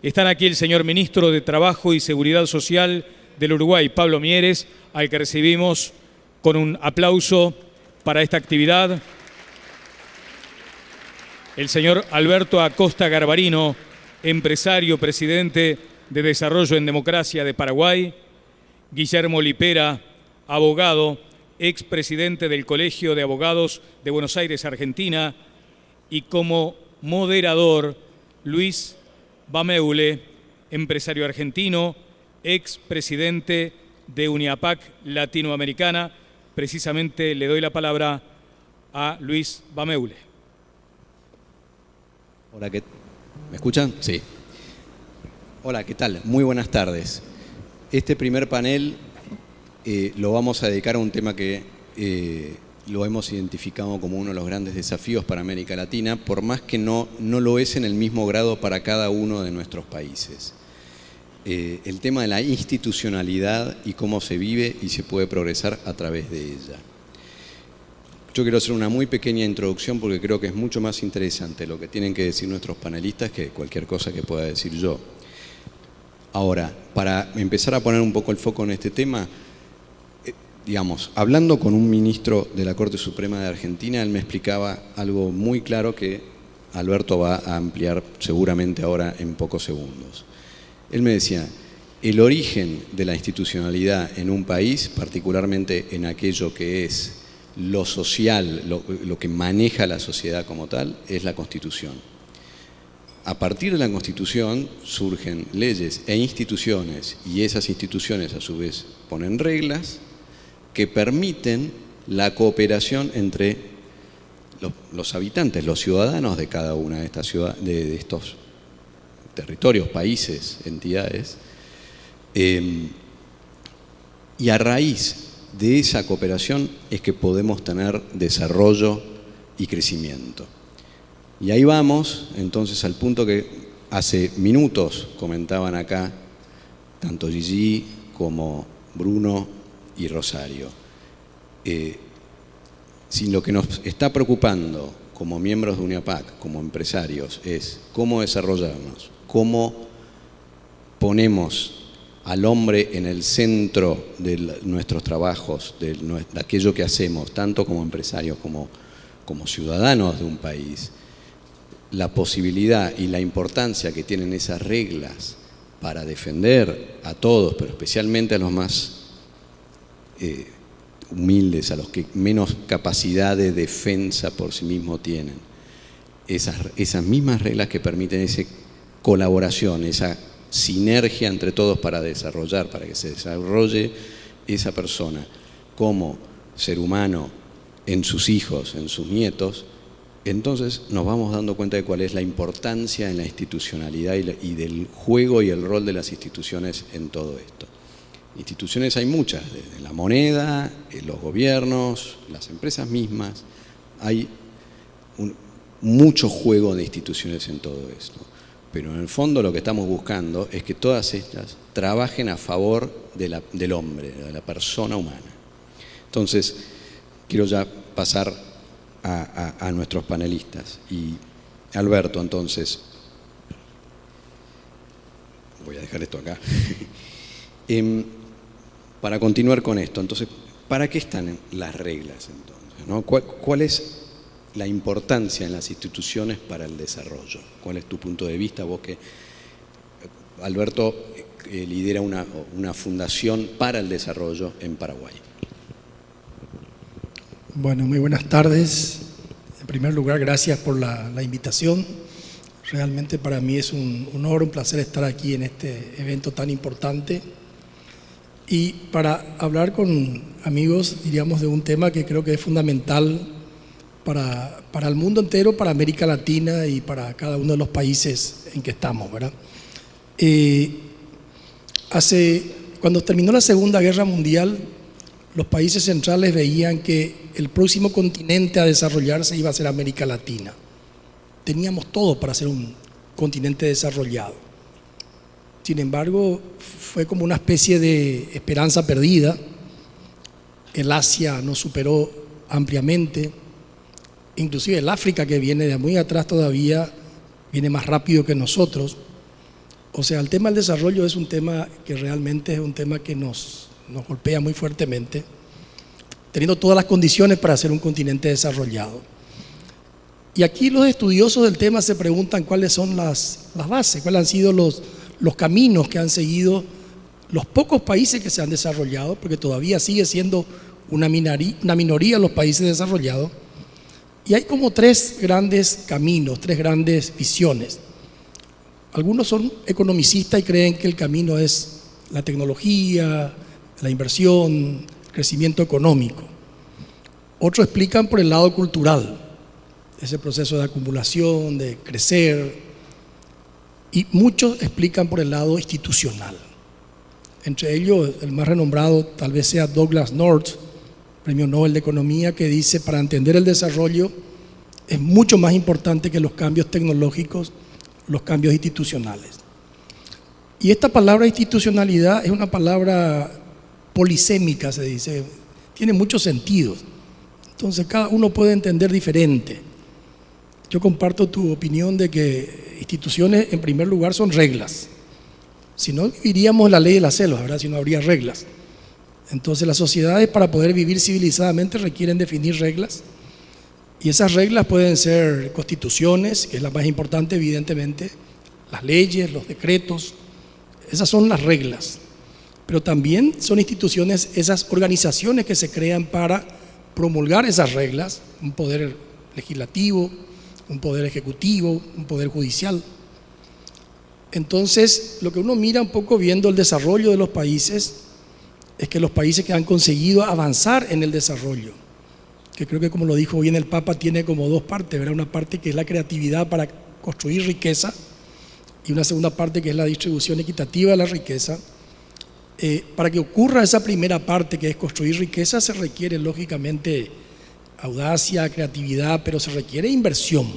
Están aquí el señor Ministro de Trabajo y Seguridad Social del Uruguay, Pablo Mieres, al que recibimos con un aplauso para esta actividad. El señor Alberto Acosta Garbarino, empresario, presidente de Desarrollo en Democracia de Paraguay. Guillermo Lipera, abogado, expresidente del Colegio de Abogados de Buenos Aires, Argentina. Y como moderador, Luis Bameule, empresario argentino, expresidente de Uniapac Latinoamericana. Precisamente le doy la palabra a Luis Bameule. Hola, ¿me escuchan? Sí. Hola, ¿qué tal? Muy buenas tardes. Este primer panel lo vamos a dedicar a un tema que lo hemos identificado como uno de los grandes desafíos para América Latina, por más que no lo es en el mismo grado para cada uno de nuestros países. El tema de la institucionalidad y cómo se vive y se puede progresar a través de ella. Yo quiero hacer una muy pequeña introducción porque creo que es mucho más interesante lo que tienen que decir nuestros panelistas que cualquier cosa que pueda decir yo. Ahora, para empezar a poner un poco el foco en este tema, digamos, hablando con un ministro de la Corte Suprema de Argentina, él me explicaba algo muy claro que Alberto va a ampliar seguramente ahora en pocos segundos. Él me decía, el origen de la institucionalidad en un país, particularmente en aquello que es lo social, lo que maneja la sociedad como tal, es la Constitución. A partir de la Constitución surgen leyes e instituciones, y esas instituciones a su vez ponen reglas que permiten la cooperación entre los habitantes, los ciudadanos de cada una de estas ciudades, de estos territorios, países, entidades, y a raíz de esa cooperación es que podemos tener desarrollo y crecimiento. Y ahí vamos entonces al punto que hace minutos comentaban acá tanto Gigi como Bruno y Rosario. Si lo que nos está preocupando como miembros de Uniapac, como empresarios, es cómo desarrollarnos, cómo ponemos al hombre en el centro de nuestros trabajos, de aquello que hacemos, tanto como empresarios como ciudadanos de un país, la posibilidad y la importancia que tienen esas reglas para defender a todos, pero especialmente a los más humildes, a los que menos capacidad de defensa por sí mismos tienen. Esas mismas reglas que permiten esa colaboración, esa sinergia entre todos para desarrollar, para que se desarrolle esa persona como ser humano en sus hijos, en sus nietos. Entonces nos vamos dando cuenta de cuál es la importancia en la institucionalidad y del juego y el rol de las instituciones en todo esto. Instituciones hay muchas, desde la moneda, los gobiernos, las empresas mismas, hay mucho juego de instituciones en todo esto. Pero en el fondo lo que estamos buscando es que todas estas trabajen a favor del hombre, de la persona humana. Entonces, quiero ya pasar a nuestros panelistas. Y Alberto, entonces, voy a dejar esto acá. Para continuar con esto, entonces, ¿para qué están las reglas entonces, ¿no? ¿Cuál es la importancia en las instituciones para el desarrollo? ¿Cuál es tu punto de vista? Vos que, Alberto, lidera una fundación para el desarrollo en Paraguay. Bueno, muy buenas tardes. En primer lugar, gracias por la invitación. Realmente para mí es un honor, un placer estar aquí en este evento tan importante. Y para hablar con amigos, diríamos, de un tema que creo que es fundamental para el mundo entero, para América Latina y para cada uno de los países en que estamos, ¿verdad? Cuando terminó la Segunda Guerra Mundial, los países centrales veían que el próximo continente a desarrollarse iba a ser América Latina. Teníamos todo para ser un continente desarrollado. Sin embargo, fue como una especie de esperanza perdida. El Asia nos superó ampliamente. Inclusive el África, que viene de muy atrás todavía, viene más rápido que nosotros. O sea, el tema del desarrollo es un tema que realmente es un tema que nos golpea muy fuertemente, teniendo todas las condiciones para ser un continente desarrollado. Y aquí los estudiosos del tema se preguntan cuáles son las bases, cuáles han sido los caminos que han seguido los pocos países que se han desarrollado, porque todavía sigue siendo una minoría los países desarrollados. Y hay como tres grandes caminos, tres grandes visiones. Algunos son economicistas y creen que el camino es la tecnología, la inversión, el crecimiento económico. Otros explican por el lado cultural, ese proceso de acumulación, de crecer, y muchos explican por el lado institucional. Entre ellos, el más renombrado tal vez sea Douglas North, Premio Nobel de Economía, que dice: para entender el desarrollo es mucho más importante que los cambios tecnológicos, los cambios institucionales. Y esta palabra institucionalidad es una palabra polisémica, se dice, tiene muchos sentidos. Entonces cada uno puede entender diferente. Yo comparto tu opinión de que instituciones en primer lugar son reglas. Si no, viviríamos la ley de la selva, ¿verdad? Si no habría reglas. Entonces las sociedades, para poder vivir civilizadamente, requieren definir reglas. Y esas reglas pueden ser constituciones, que es la más importante evidentemente, las leyes, los decretos, esas son las reglas. Pero también son instituciones, esas organizaciones que se crean para promulgar esas reglas, un poder legislativo, un poder ejecutivo, un poder judicial. Entonces, lo que uno mira un poco viendo el desarrollo de los países es que los países que han conseguido avanzar en el desarrollo, que creo que, como lo dijo bien el Papa, tiene como dos partes, ¿verdad? Una parte que es la creatividad para construir riqueza y una segunda parte que es la distribución equitativa de la riqueza. Para que ocurra esa primera parte, que es construir riqueza, se requiere lógicamente audacia, creatividad, pero se requiere inversión.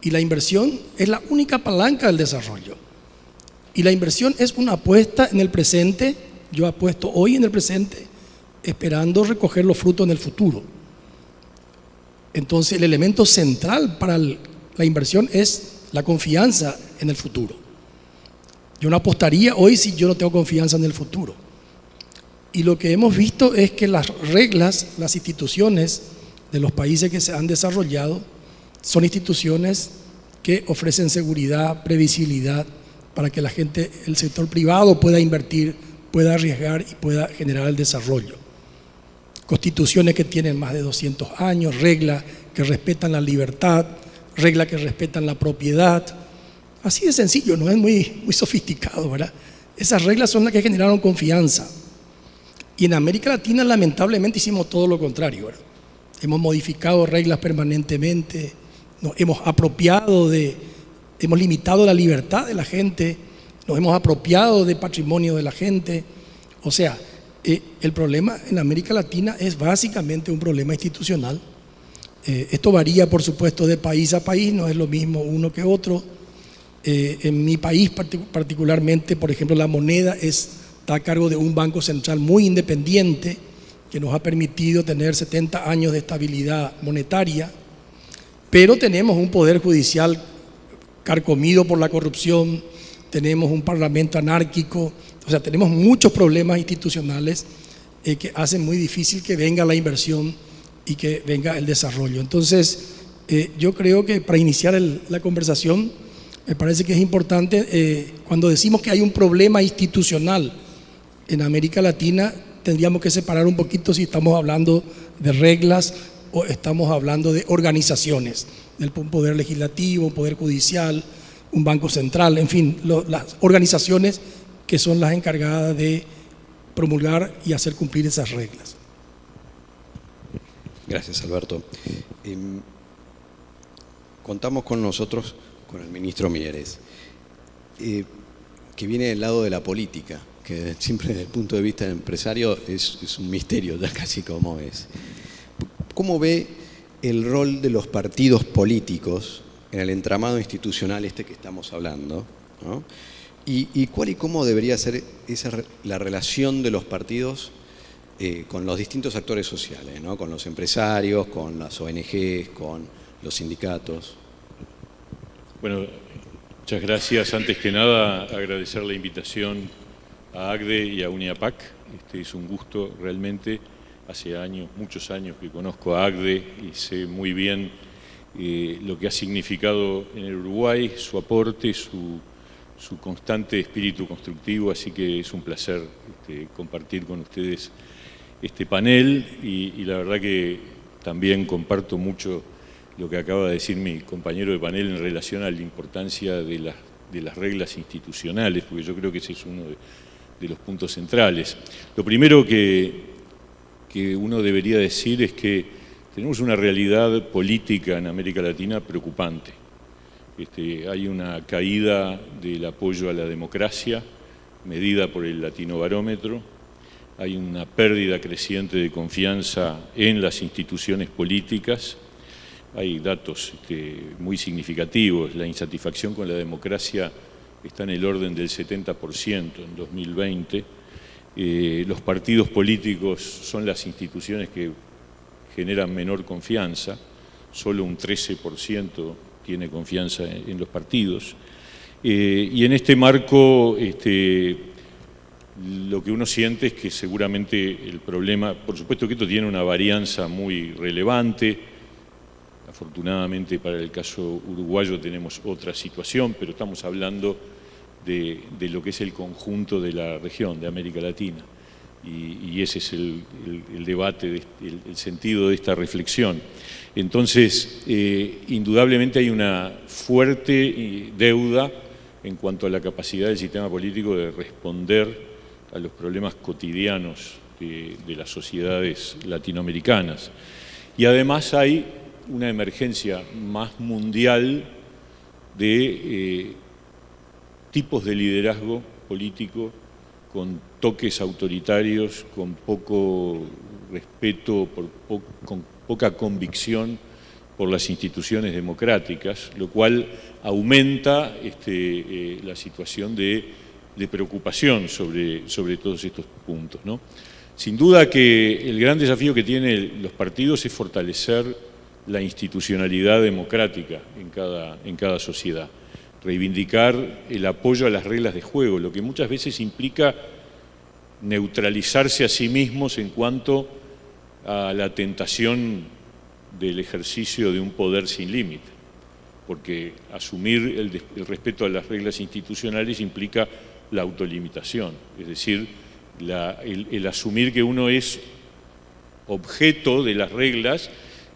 Y la inversión es la única palanca del desarrollo. Y la inversión es una apuesta en el presente. Yo apuesto hoy en el presente, esperando recoger los frutos en el futuro. Entonces, el elemento central para la inversión es la confianza en el futuro. Yo no apostaría hoy si yo no tengo confianza en el futuro. Y lo que hemos visto es que las reglas, las instituciones de los países que se han desarrollado son instituciones que ofrecen seguridad, previsibilidad, para que la gente, el sector privado pueda invertir, pueda arriesgar y pueda generar el desarrollo. Constituciones que tienen más de 200 años, reglas que respetan la libertad, reglas que respetan la propiedad. Así de sencillo, no es muy sofisticado, ¿verdad? Esas reglas son las que generaron confianza. Y en América Latina, lamentablemente, hicimos todo lo contrario, ¿verdad? Hemos modificado reglas permanentemente, nos hemos hemos limitado la libertad de la gente, nos hemos apropiado de patrimonio de la gente. O sea, el problema en América Latina es básicamente un problema institucional. Esto varía, por supuesto, de país a país, no es lo mismo uno que otro. En mi país particularmente, por ejemplo, la moneda está a cargo de un banco central muy independiente que nos ha permitido tener 70 años de estabilidad monetaria, pero tenemos un poder judicial carcomido por la corrupción, tenemos un parlamento anárquico, o sea, tenemos muchos problemas institucionales que hacen muy difícil que venga la inversión y que venga el desarrollo. Entonces, yo creo que para iniciar la conversación, me parece que es importante, cuando decimos que hay un problema institucional en América Latina, tendríamos que separar un poquito si estamos hablando de reglas o estamos hablando de organizaciones, del poder legislativo, un poder judicial, un banco central, en fin, las organizaciones que son las encargadas de promulgar y hacer cumplir esas reglas. Gracias, Alberto. Contamos con nosotros con el ministro Mieres, que viene del lado de la política, que siempre desde el punto de vista del empresario es un misterio ya casi como es. ¿Cómo ve el rol de los partidos políticos en el entramado institucional que estamos hablando, ¿no? Y cuál y cómo debería ser la relación de los partidos con los distintos actores sociales, ¿no? Con los empresarios, con las ONGs, con los sindicatos? Bueno, Muchas gracias. Antes que nada, agradecer la invitación a ACDE y a UNIAPAC. Es un gusto realmente. Hace años, muchos años que conozco a ACDE y sé muy bien lo que ha significado en el Uruguay, su aporte, su constante espíritu constructivo, así que es un placer compartir con ustedes este panel y la verdad que también comparto mucho lo que acaba de decir mi compañero de panel en relación a la importancia de las reglas institucionales, porque yo creo que ese es uno de los puntos centrales. Lo primero que uno debería decir es que tenemos una realidad política en América Latina preocupante. Hay una caída del apoyo a la democracia, medida por el Latinobarómetro. Hay una pérdida creciente de confianza en las instituciones políticas. Hay datos muy significativos. La insatisfacción con la democracia está en el orden del 70% en 2020. Los partidos políticos son las instituciones que generan menor confianza. Solo un 13% tiene confianza en los partidos. Y en este marco, lo que uno siente es que seguramente el problema, por supuesto que esto tiene una varianza muy relevante. Afortunadamente para el caso uruguayo tenemos otra situación, pero estamos hablando de lo que es el conjunto de la región, de América Latina. Y ese es el debate, el sentido de esta reflexión. Entonces, indudablemente hay una fuerte deuda en cuanto a la capacidad del sistema político de responder a los problemas cotidianos de las sociedades latinoamericanas. Y además hay una emergencia más mundial de tipos de liderazgo político con toques autoritarios, con poco respeto, con poca convicción por las instituciones democráticas, lo cual aumenta la situación de preocupación sobre todos estos puntos, ¿no? Sin duda que el gran desafío que tienen los partidos es fortalecer la institucionalidad democrática en cada sociedad, reivindicar el apoyo a las reglas de juego, lo que muchas veces implica neutralizarse a sí mismos en cuanto a la tentación del ejercicio de un poder sin límite, porque asumir el respeto a las reglas institucionales implica la autolimitación, es decir, el asumir que uno es objeto de las reglas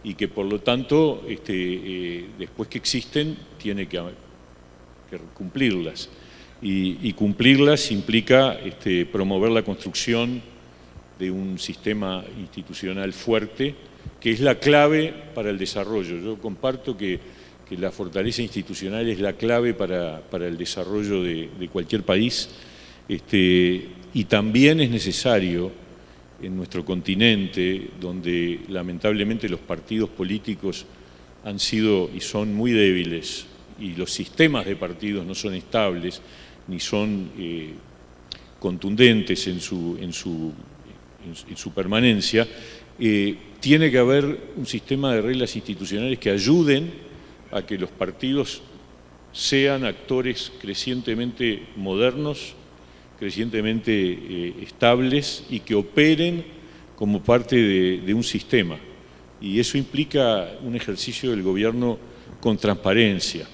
y que por lo tanto después que existen tiene que cumplirlas. Y cumplirlas implica promover la construcción de un sistema institucional fuerte, que es la clave para el desarrollo. Yo comparto que la fortaleza institucional es la clave para el desarrollo de cualquier país, y también es necesario en nuestro continente, donde lamentablemente los partidos políticos han sido y son muy débiles, y los sistemas de partidos no son estables, ni son contundentes en su permanencia, tiene que haber un sistema de reglas institucionales que ayuden a que los partidos sean actores crecientemente modernos, crecientemente estables y que operen como parte de un sistema. Y eso implica un ejercicio del gobierno con transparencia.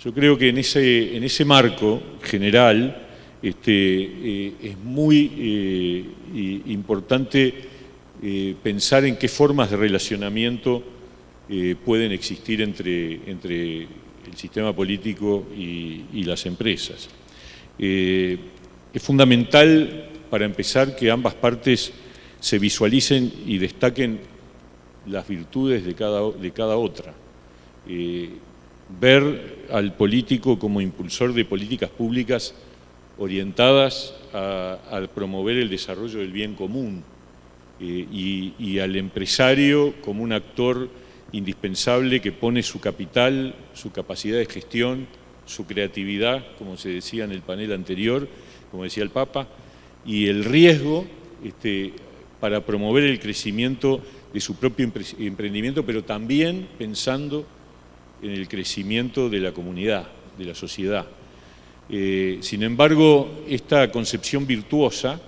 Yo creo que en ese marco general es muy importante pensar en qué formas de relacionamiento pueden existir entre el sistema político y las empresas. Es fundamental, para empezar, que ambas partes se visualicen y destaquen las virtudes de cada otra. Ver al político como impulsor de políticas públicas orientadas a promover el desarrollo del bien común, y al empresario como un actor indispensable que pone su capital, su capacidad de gestión, su creatividad, como se decía en el panel anterior, como decía el Papa, y el riesgo para promover el crecimiento de su propio emprendimiento, pero también pensando en el crecimiento de la comunidad, de la sociedad. Sin embargo, esta concepción virtuosa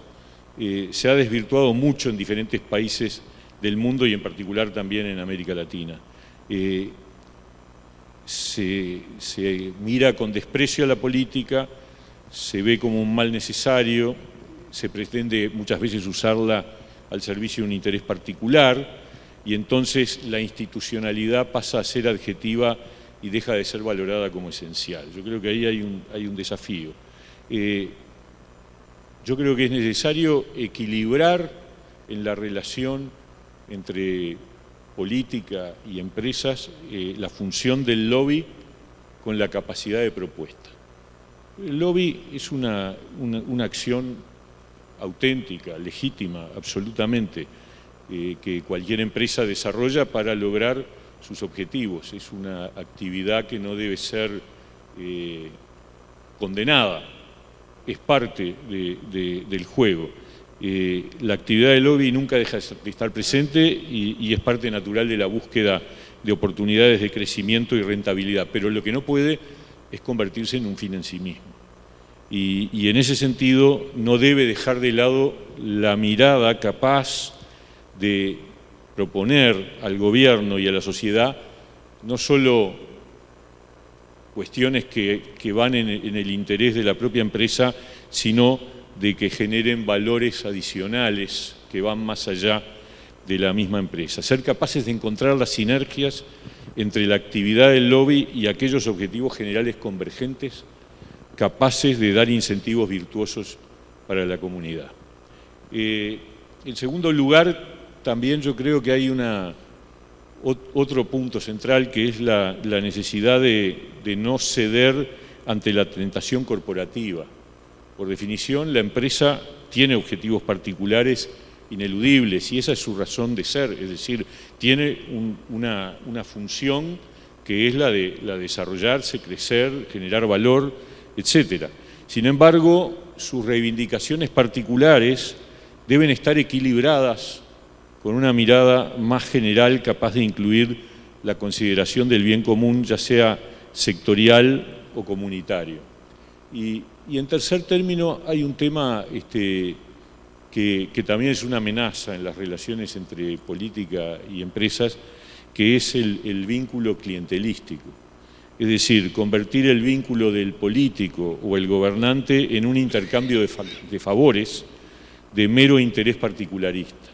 se ha desvirtuado mucho en diferentes países del mundo y en particular también en América Latina. Se mira con desprecio a la política, se ve como un mal necesario, se pretende muchas veces usarla al servicio de un interés particular y entonces la institucionalidad pasa a ser adjetiva y deja de ser valorada como esencial. Yo creo que ahí hay un desafío. Yo creo que es necesario equilibrar en la relación entre política y empresas la función del lobby con la capacidad de propuesta. El lobby es una acción auténtica, legítima, absolutamente, que cualquier empresa desarrolla para lograr sus objetivos. Es una actividad que no debe ser condenada, es parte del juego. La actividad del lobby nunca deja de estar presente y es parte natural de la búsqueda de oportunidades de crecimiento y rentabilidad, pero lo que no puede es convertirse en un fin en sí mismo. Y en ese sentido no debe dejar de lado la mirada capaz de proponer al gobierno y a la sociedad no solo cuestiones que van en el interés de la propia empresa, sino de que generen valores adicionales que van más allá de la misma empresa. Ser capaces de encontrar las sinergias entre la actividad del lobby y aquellos objetivos generales convergentes capaces de dar incentivos virtuosos para la comunidad. En segundo lugar, también yo creo que hay otro punto central que es la necesidad de no ceder ante la tentación corporativa. Por definición, la empresa tiene objetivos particulares ineludibles y esa es su razón de ser, es decir, tiene una función que es la de desarrollarse, crecer, generar valor, etc. Sin embargo, sus reivindicaciones particulares deben estar equilibradas con una mirada más general capaz de incluir la consideración del bien común, ya sea sectorial o comunitario. Y en tercer término, hay un tema que también es una amenaza en las relaciones entre política y empresas, que es el vínculo clientelístico. Es decir, convertir el vínculo del político o el gobernante en un intercambio de favores de mero interés particularista.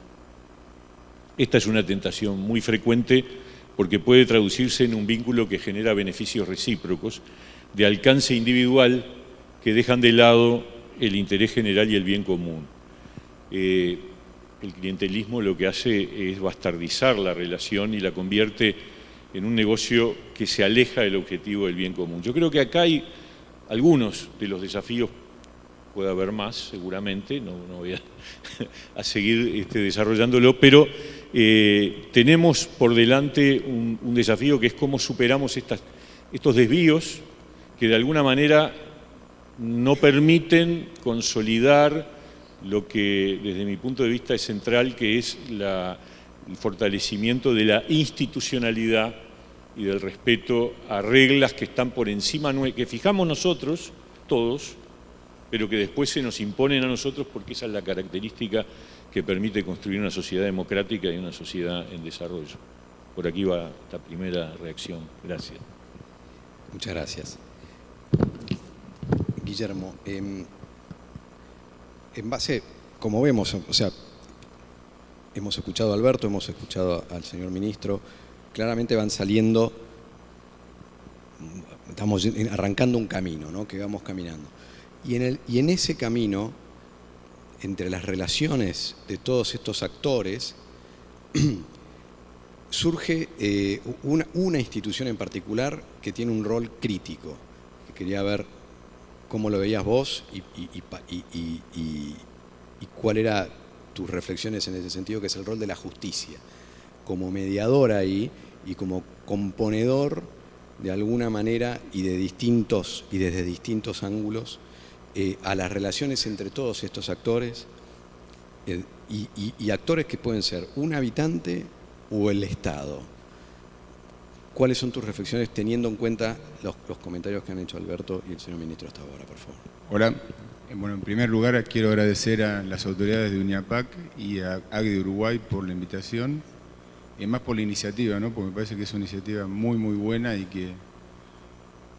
Esta es una tentación muy frecuente porque puede traducirse en un vínculo que genera beneficios recíprocos de alcance individual que dejan de lado el interés general y el bien común. El clientelismo lo que hace es bastardizar la relación y la convierte en un negocio que se aleja del objetivo del bien común. Yo creo que acá hay algunos de los desafíos, puede haber más seguramente, no voy a seguir desarrollándolo, pero tenemos por delante un desafío que es cómo superamos estos desvíos que de alguna manera no permiten consolidar lo que desde mi punto de vista es central, que es el fortalecimiento de la institucionalidad y del respeto a reglas que están por encima, que fijamos nosotros, todos, pero que después se nos imponen a nosotros porque esa es la característica que permite construir una sociedad democrática y una sociedad en desarrollo. Por aquí va la primera reacción. Gracias. Muchas gracias. Guillermo, en base, como vemos, o sea, hemos escuchado a Alberto, hemos escuchado al señor ministro, claramente van saliendo, estamos arrancando un camino, ¿no?, que vamos caminando. Y en ese camino, entre las relaciones de todos estos actores, surge una institución en particular que tiene un rol crítico, que quería ver cómo lo veías vos y cuál era tus reflexiones en ese sentido, que es el rol de la justicia, como mediador ahí y como componedor de alguna manera y desde distintos ángulos a las relaciones entre todos estos actores y actores que pueden ser un habitante o el Estado. ¿cuáles son tus reflexiones teniendo en cuenta los comentarios que han hecho Alberto y el señor ministro hasta ahora, por favor? Hola. Bueno, en primer lugar quiero agradecer a las autoridades de UNIAPAC y a AGDE Uruguay por la invitación, y más por la iniciativa, ¿no? Porque me parece que es una iniciativa muy, muy buena y que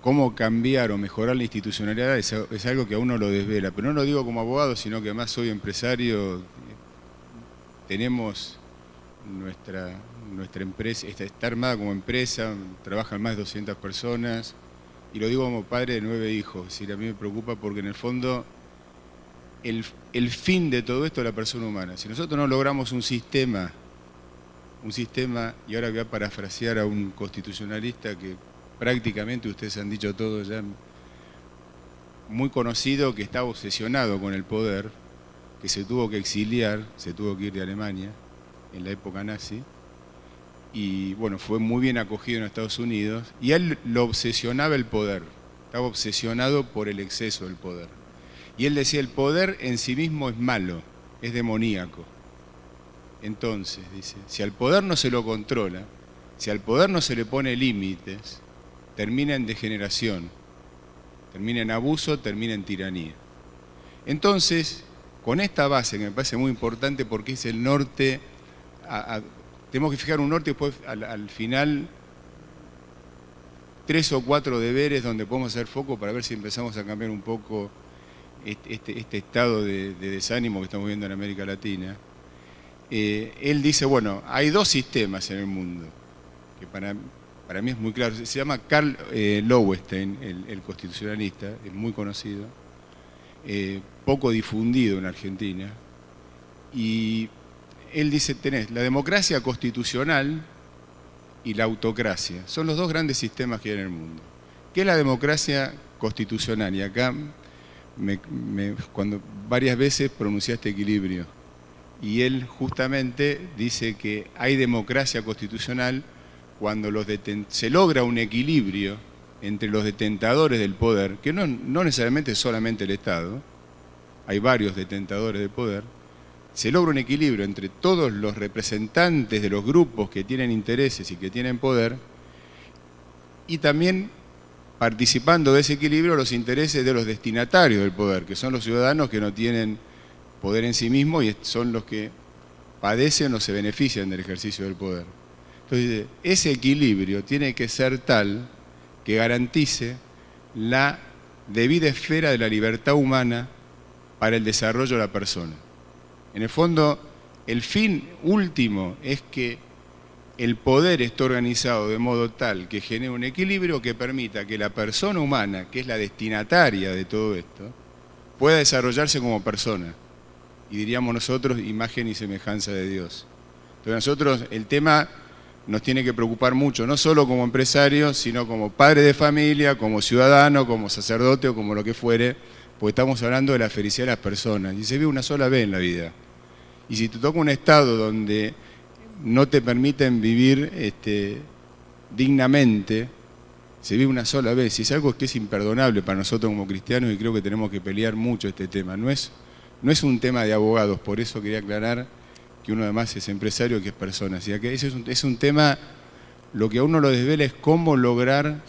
cómo cambiar o mejorar la institucionalidad es algo que a uno lo desvela. Pero no lo digo como abogado, sino que además soy empresario, tenemos nuestra empresa, está armada como empresa, trabajan más de 200 personas, y lo digo como padre de 9 hijos. Es decir, a mí me preocupa porque en el fondo el fin de todo esto es la persona humana. Si nosotros no logramos un sistema, y ahora voy a parafrasear a un constitucionalista que prácticamente ustedes han dicho todo ya, muy conocido, que estaba obsesionado con el poder, que se tuvo que exiliar, se tuvo que ir de Alemania en la época nazi, y bueno, fue muy bien acogido en Estados Unidos, y a él lo obsesionaba el poder, estaba obsesionado por el exceso del poder. Y él decía, el poder en sí mismo es malo, es demoníaco. Entonces, dice, si al poder no se lo controla, si al poder no se le pone límites, termina en degeneración, termina en abuso, termina en tiranía. Entonces, con esta base, que me parece muy importante porque es el norte, tenemos que fijar un norte y después al final 3 o 4 deberes donde podemos hacer foco para ver si empezamos a cambiar un poco este estado de desánimo que estamos viendo en América Latina. Él dice, bueno, hay 2 sistemas en el mundo, que para mí es muy claro. Se llama Karl Lowenstein, el constitucionalista, es muy conocido, poco difundido en Argentina, y él dice, tenés la democracia constitucional y la autocracia. Son los 2 grandes sistemas que hay en el mundo. ¿Qué es la democracia constitucional? Y acá cuando varias veces pronuncié este equilibrio, y él justamente dice que hay democracia constitucional cuando se logra un equilibrio entre los detentadores del poder, que no necesariamente es solamente el Estado, hay varios detentadores del poder, se logra un equilibrio entre todos los representantes de los grupos que tienen intereses y que tienen poder, y también participando de ese equilibrio los intereses de los destinatarios del poder, que son los ciudadanos que no tienen poder en sí mismos y son los que padecen o se benefician del ejercicio del poder. Entonces, ese equilibrio tiene que ser tal que garantice la debida esfera de la libertad humana para el desarrollo de la persona. En el fondo, el fin último es que el poder esté organizado de modo tal que genere un equilibrio que permita que la persona humana, que es la destinataria de todo esto, pueda desarrollarse como persona. Y diríamos nosotros, imagen y semejanza de Dios. Entonces nosotros, el tema nos tiene que preocupar mucho, no solo como empresarios, sino como padre de familia, como ciudadano, como sacerdote o como lo que fuere, porque estamos hablando de la felicidad de las personas. Y se vive una sola vez en la vida. Y si te toca un estado donde no te permiten vivir dignamente, se vive una sola vez. Y es algo que es imperdonable para nosotros como cristianos y creo que tenemos que pelear mucho este tema. No es un tema de abogados, por eso quería aclarar que uno además es empresario que es persona. Así que ese es un tema, lo que a uno lo desvela es cómo lograr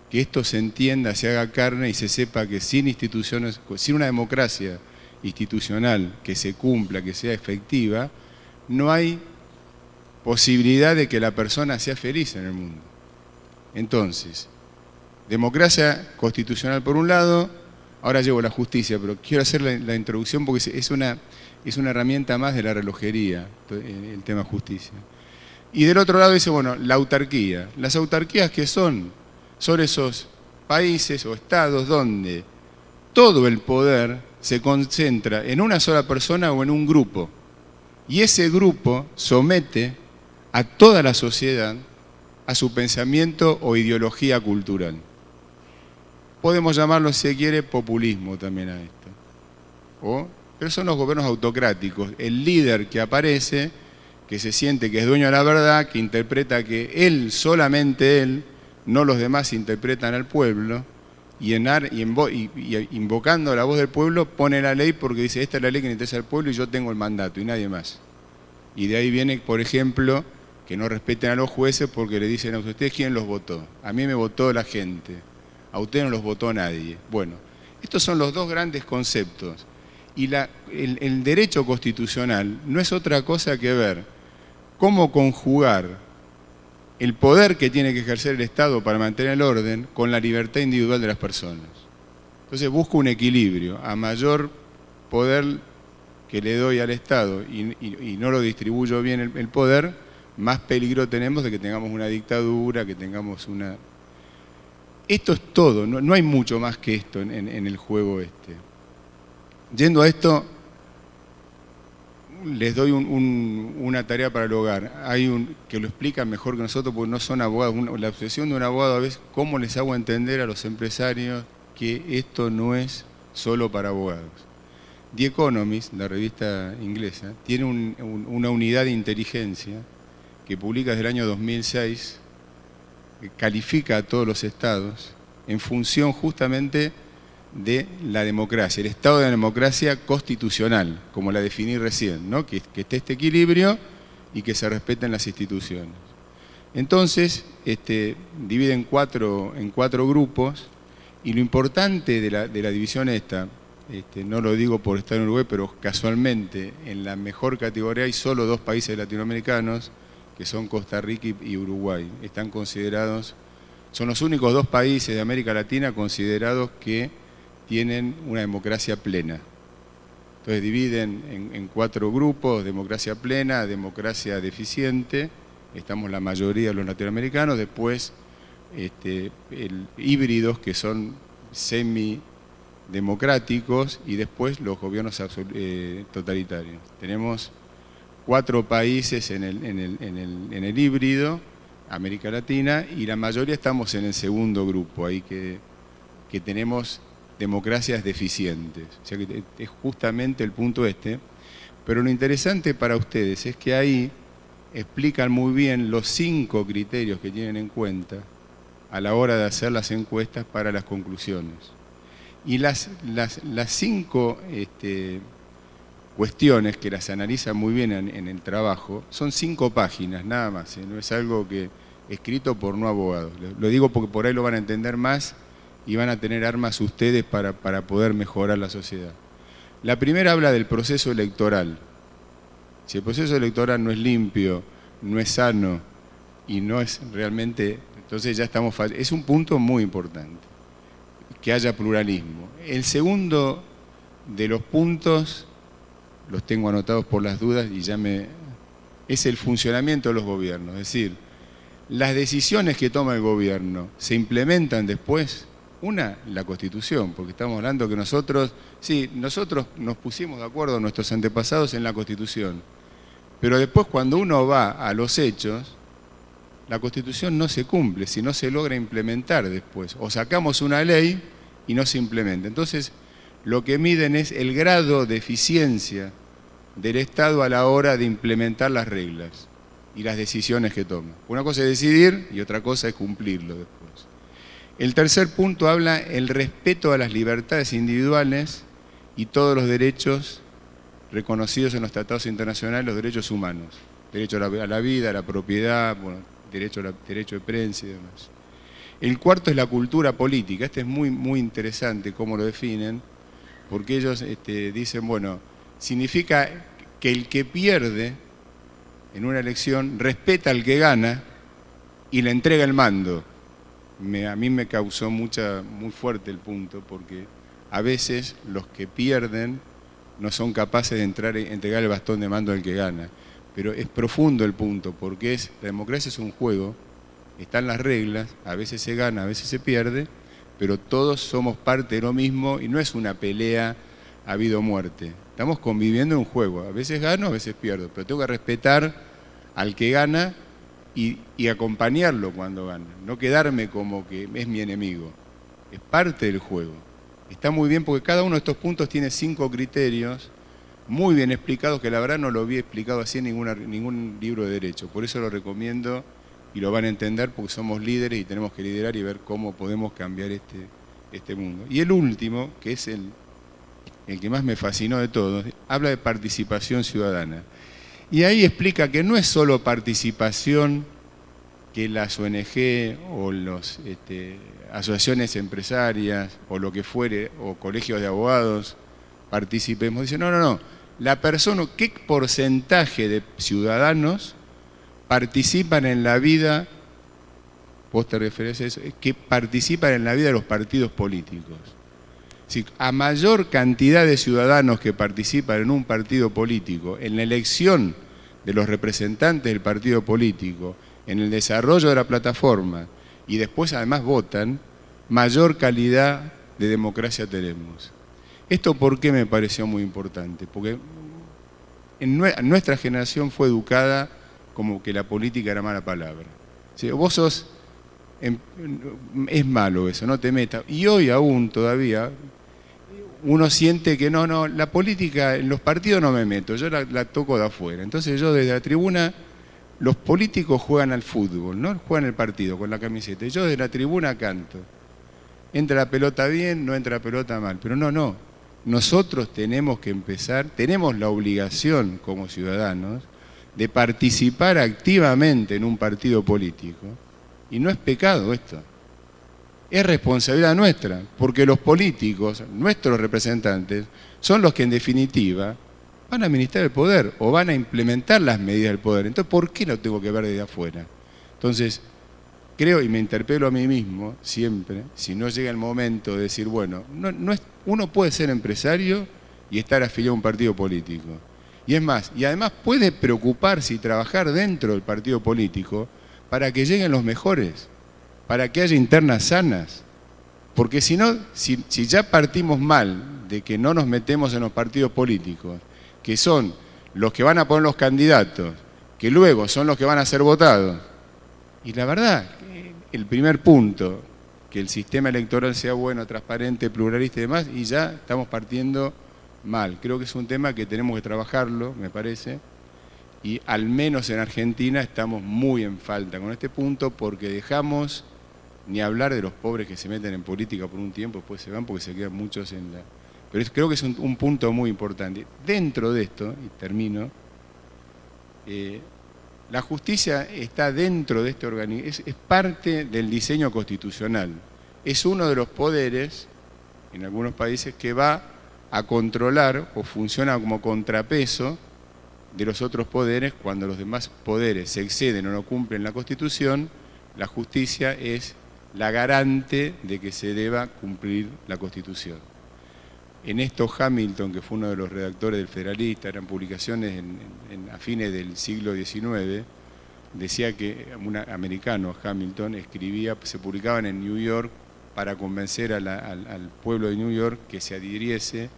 que esto se entienda, se haga carne y se sepa que sin instituciones, sin una democracia institucional que se cumpla, que sea efectiva, no hay posibilidad de que la persona sea feliz en el mundo. Entonces, democracia constitucional por un lado, ahora llevo la justicia, pero quiero hacer la introducción porque es una herramienta más de la relojería, el tema justicia. Y del otro lado dice, bueno, la autarquía. Las autarquías, ¿qué son? Son esos países o estados donde todo el poder se concentra en una sola persona o en un grupo. Y ese grupo somete a toda la sociedad a su pensamiento o ideología cultural. Podemos llamarlo, si se quiere, populismo también a esto. Pero son los gobiernos autocráticos. El líder que aparece, que se siente que es dueño de la verdad, que interpreta que él, solamente él, no los demás interpretan al pueblo, y invocando la voz del pueblo pone la ley porque dice, esta es la ley que le interesa al pueblo y yo tengo el mandato y nadie más. Y de ahí viene, por ejemplo, que no respeten a los jueces porque le dicen a ustedes quién los votó. A mí me votó la gente, a ustedes no los votó nadie. Bueno, estos son los dos grandes conceptos. Y el derecho constitucional no es otra cosa que ver cómo conjugar el poder que tiene que ejercer el Estado para mantener el orden con la libertad individual de las personas. Entonces busco un equilibrio. A mayor poder que le doy al Estado y no lo distribuyo bien el poder, más peligro tenemos de que tengamos una dictadura, que tengamos una... Esto es todo, no hay mucho más que esto en el juego este. Yendo a esto, les doy una tarea para el hogar. Hay que lo explican mejor que nosotros porque no son abogados. La obsesión de un abogado a veces, ¿cómo les hago entender a los empresarios que esto no es solo para abogados? The Economist, la revista inglesa, tiene una unidad de inteligencia que publica desde el año 2006, que califica a todos los estados en función justamente de la democracia, el estado de la democracia constitucional, como la definí recién, ¿no? Que esté este equilibrio y que se respeten las instituciones. Entonces, divide en cuatro grupos, y lo importante de la división esta, no lo digo por estar en Uruguay, pero casualmente en la mejor categoría hay solo 2 países latinoamericanos, que son Costa Rica y Uruguay. Están considerados, son los únicos 2 países de América Latina considerados que tienen una democracia plena. Entonces dividen en 4 grupos: democracia plena, democracia deficiente, estamos la mayoría de los latinoamericanos, después híbridos, que son semidemocráticos, y después los gobiernos totalitarios. Tenemos 4 países en el híbrido, América Latina, y la mayoría estamos en el segundo grupo, ahí que tenemos democracias deficientes. O sea que es justamente el punto este. Pero lo interesante para ustedes es que ahí explican muy bien los 5 criterios que tienen en cuenta a la hora de hacer las encuestas para las conclusiones. Y las 5 cuestiones, que las analizan muy bien en el trabajo, son 5 páginas, nada más, no es algo que escrito por no abogados. Lo digo porque por ahí lo van a entender más y van a tener armas ustedes para poder mejorar la sociedad. La primera habla del proceso electoral. Si el proceso electoral no es limpio, no es sano y no es realmente... Entonces ya estamos... Es un punto muy importante, que haya pluralismo. El segundo de los puntos, los tengo anotados por las dudas y es el funcionamiento de los gobiernos. Es decir, las decisiones que toma el gobierno se implementan después. Una, la Constitución, porque estamos hablando que nosotros nos pusimos de acuerdo, nuestros antepasados, en la Constitución. Pero después, cuando uno va a los hechos, la Constitución no se cumple, si no se logra implementar después. O sacamos una ley y no se implementa. Entonces, lo que miden es el grado de eficiencia del Estado a la hora de implementar las reglas y las decisiones que toma. Una cosa es decidir y otra cosa es cumplirlo después. El tercer punto habla el respeto a las libertades individuales y todos los derechos reconocidos en los tratados internacionales, los derechos humanos. Derecho a la vida, a la propiedad, bueno, derecho de prensa y demás. El cuarto es la cultura política. Este es muy, muy interesante cómo lo definen, porque ellos dicen, bueno, significa que el que pierde en una elección respeta al que gana y le entrega el mando. A mí me causó muy fuerte el punto, porque a veces los que pierden no son capaces de entregar el bastón de mando al que gana. Pero es profundo el punto, porque la democracia es un juego, están las reglas, a veces se gana, a veces se pierde, pero todos somos parte de lo mismo y no es una pelea a vida o muerte. Estamos conviviendo en un juego, a veces gano, a veces pierdo, pero tengo que respetar al que gana y acompañarlo cuando gana, no quedarme como que es mi enemigo. Es parte del juego. Está muy bien porque cada uno de estos puntos tiene 5 criterios muy bien explicados, que la verdad no lo había explicado así en ningún libro de derecho. Por eso lo recomiendo y lo van a entender, porque somos líderes y tenemos que liderar y ver cómo podemos cambiar este mundo. Y el último, que es el que más me fascinó de todos, habla de participación ciudadana. Y ahí explica que no es solo participación que las ONG o las asociaciones empresarias o lo que fuere, o colegios de abogados participemos. Dice, no. La persona, ¿qué porcentaje de ciudadanos participan en la vida, vos te referís a eso, que participan en la vida de los partidos políticos? Si a mayor cantidad de ciudadanos que participan en un partido político, en la elección de los representantes del partido político, en el desarrollo de la plataforma, y después además votan, mayor calidad de democracia tenemos. ¿Esto por qué me pareció muy importante? Porque nuestra generación fue educada como que la política era mala palabra. ¿Sí? Vos sos, es malo eso, no te metas. Y hoy aún todavía uno siente que no, la política, en los partidos no me meto, yo la toco de afuera. Entonces yo desde la tribuna, los políticos juegan al fútbol, ¿no? Juegan el partido con la camiseta. Y yo desde la tribuna canto. Entra la pelota bien, no entra la pelota mal. Pero no. Nosotros tenemos que empezar, tenemos la obligación como ciudadanos de participar activamente en un partido político. Y no es pecado esto. Es responsabilidad nuestra, porque los políticos, nuestros representantes, son los que en definitiva van a administrar el poder o van a implementar las medidas del poder. Entonces, ¿por qué lo tengo que ver desde afuera? Entonces, creo y me interpelo a mí mismo siempre, si no llega el momento de decir, bueno, uno puede ser empresario y estar afiliado a un partido político. Y es más, y además puede preocuparse y trabajar dentro del partido político para que lleguen los mejores, para que haya internas sanas. Porque si no, si ya partimos mal de que no nos metemos en los partidos políticos, que son los que van a poner los candidatos, que luego son los que van a ser votados, y la verdad, el primer punto, que el sistema electoral sea bueno, transparente, pluralista y demás, y ya estamos partiendo mal. Creo que es un tema que tenemos que trabajarlo, me parece, y al menos en Argentina estamos muy en falta con este punto porque dejamos, ni hablar de los pobres que se meten en política por un tiempo, después se van porque se quedan muchos en la... Pero creo que es un punto muy importante. Dentro de esto, y termino, la justicia está dentro de este organismo, es parte del diseño constitucional. Es uno de los poderes, en algunos países, que va a controlar o funciona como contrapeso de los otros poderes. Cuando los demás poderes se exceden o no cumplen la Constitución, la justicia es la garante de que se deba cumplir la Constitución. En esto Hamilton, que fue uno de los redactores del Federalista, eran publicaciones a fines del siglo XIX, decía que un americano, Hamilton, escribía, se publicaban en New York para convencer al pueblo de New York que se adhiriese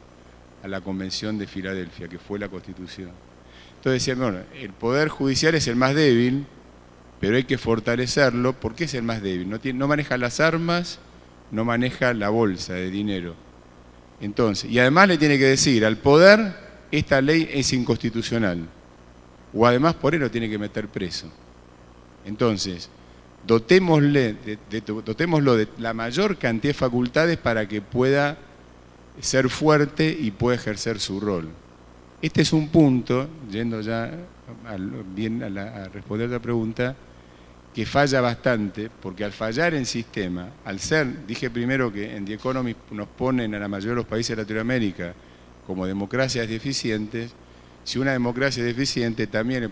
a la Convención de Filadelfia, que fue la Constitución. Entonces decía, bueno, el Poder Judicial es el más débil, pero hay que fortalecerlo. ¿Por qué es el más débil? No maneja las armas, no maneja la bolsa de dinero. Entonces, y además le tiene que decir al poder, esta ley es inconstitucional. O además por él lo tiene que meter preso. Entonces, dotémoslo de la mayor cantidad de facultades para que pueda ser fuerte y pueda ejercer su rol. Este es un punto, yendo ya a responder la pregunta, que falla bastante, porque al fallar en sistema, al ser, dije primero que en The Economist nos ponen a la mayoría de los países de Latinoamérica como democracias deficientes. Si una democracia es deficiente, también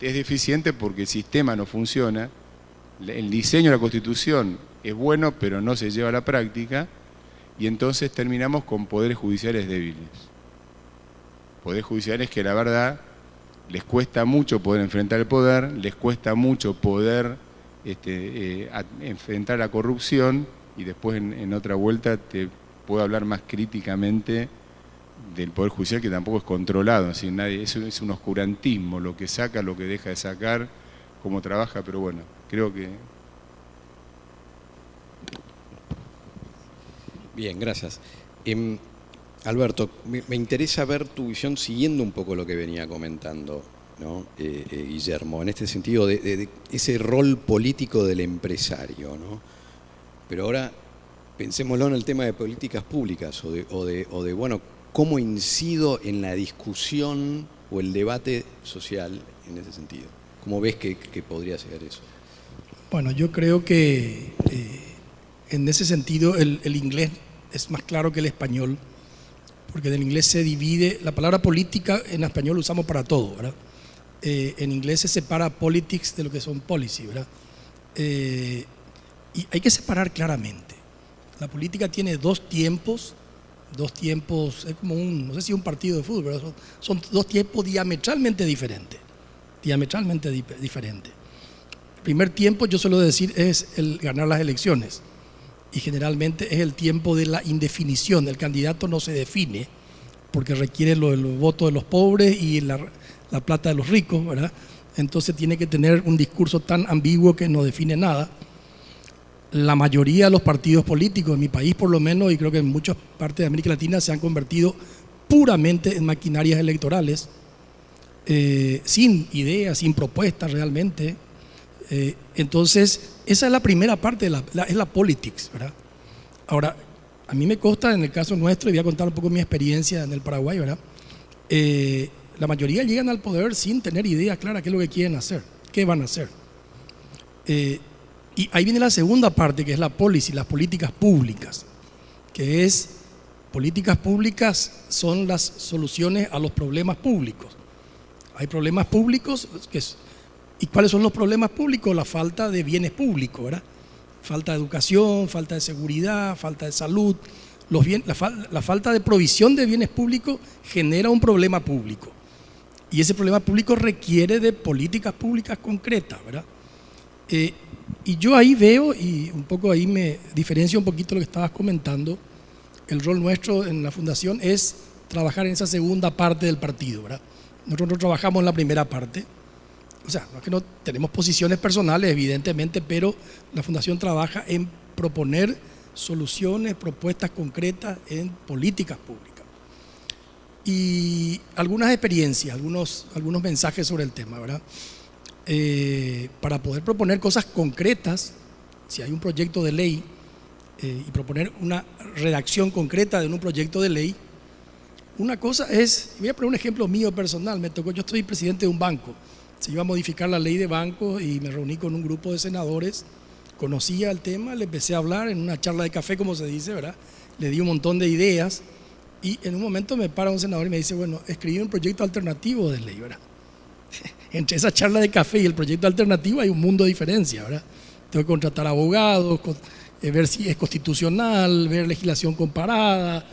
es deficiente porque el sistema no funciona, el diseño de la Constitución es bueno, pero no se lleva a la práctica, y entonces terminamos con poderes judiciales débiles. Poderes judiciales que la verdad les cuesta mucho poder enfrentar el poder, les cuesta mucho poder enfrentar la corrupción, y después en otra vuelta te puedo hablar más críticamente del Poder Judicial, que tampoco es controlado, así, eso es un oscurantismo, lo que saca, lo que deja de sacar, cómo trabaja, pero bueno, creo que... Bien, gracias. Alberto, me interesa ver tu visión siguiendo un poco lo que venía comentando, ¿no? Guillermo, en este sentido de ese rol político del empresario, ¿no? Pero ahora pensémoslo en el tema de políticas públicas o de bueno, cómo incido en la discusión o el debate social en ese sentido? ¿Cómo ves que podría ser eso? Bueno, yo creo que en ese sentido el inglés es más claro que el español, porque en el inglés se divide, la palabra política en español lo usamos para todo, ¿verdad? En inglés se separa politics de lo que son policy, ¿verdad? Y hay que separar claramente. La política tiene dos tiempos, es como no sé si un partido de fútbol, pero son dos tiempos diametralmente diferentes. El primer tiempo, yo suelo decir, es el ganar las elecciones, y generalmente es el tiempo de la indefinición. El candidato no se define porque requiere el voto de los pobres y la plata de los ricos, ¿verdad? Entonces tiene que tener un discurso tan ambiguo que no define nada. La mayoría de los partidos políticos en mi país, por lo menos, y creo que en muchas partes de América Latina, se han convertido puramente en maquinarias electorales, sin ideas, sin propuestas realmente. Entonces, esa es la primera parte, es la politics, ¿verdad? Ahora, a mí me consta en el caso nuestro, y voy a contar un poco mi experiencia en el Paraguay, ¿verdad? La mayoría llegan al poder sin tener idea clara qué es lo que quieren hacer, qué van a hacer. Y ahí viene la segunda parte, que es la policy, las políticas públicas, que es, políticas públicas son las soluciones a los problemas públicos. Hay problemas públicos, ¿y cuáles son los problemas públicos? La falta de bienes públicos, ¿verdad? Falta de educación, falta de seguridad, falta de salud. La falta de provisión de bienes públicos genera un problema público. Y ese problema público requiere de políticas públicas concretas, ¿verdad? Y yo ahí veo, y un poco ahí me diferencio un poquito lo que estabas comentando, el rol nuestro en la fundación es trabajar en esa segunda parte del partido, ¿verdad? Nosotros no trabajamos en la primera parte. O sea, no es que no tenemos posiciones personales, evidentemente, pero la fundación trabaja en proponer soluciones, propuestas concretas en políticas públicas. Y algunas experiencias, algunos mensajes sobre el tema, ¿verdad? Para poder proponer cosas concretas, si hay un proyecto de ley y proponer una redacción concreta de un proyecto de ley, una cosa es, voy a poner un ejemplo mío personal, yo estoy presidente de un banco, se iba a modificar la ley de bancos y me reuní con un grupo de senadores, conocía el tema, le empecé a hablar en una charla de café, como se dice, ¿verdad? Le di un montón de ideas y en un momento me para un senador y me dice, bueno, escribí un proyecto alternativo de ley, ¿verdad? Entre esa charla de café y el proyecto alternativo hay un mundo de diferencia, ¿verdad? Tengo que contratar abogados, ver si es constitucional, ver legislación comparada,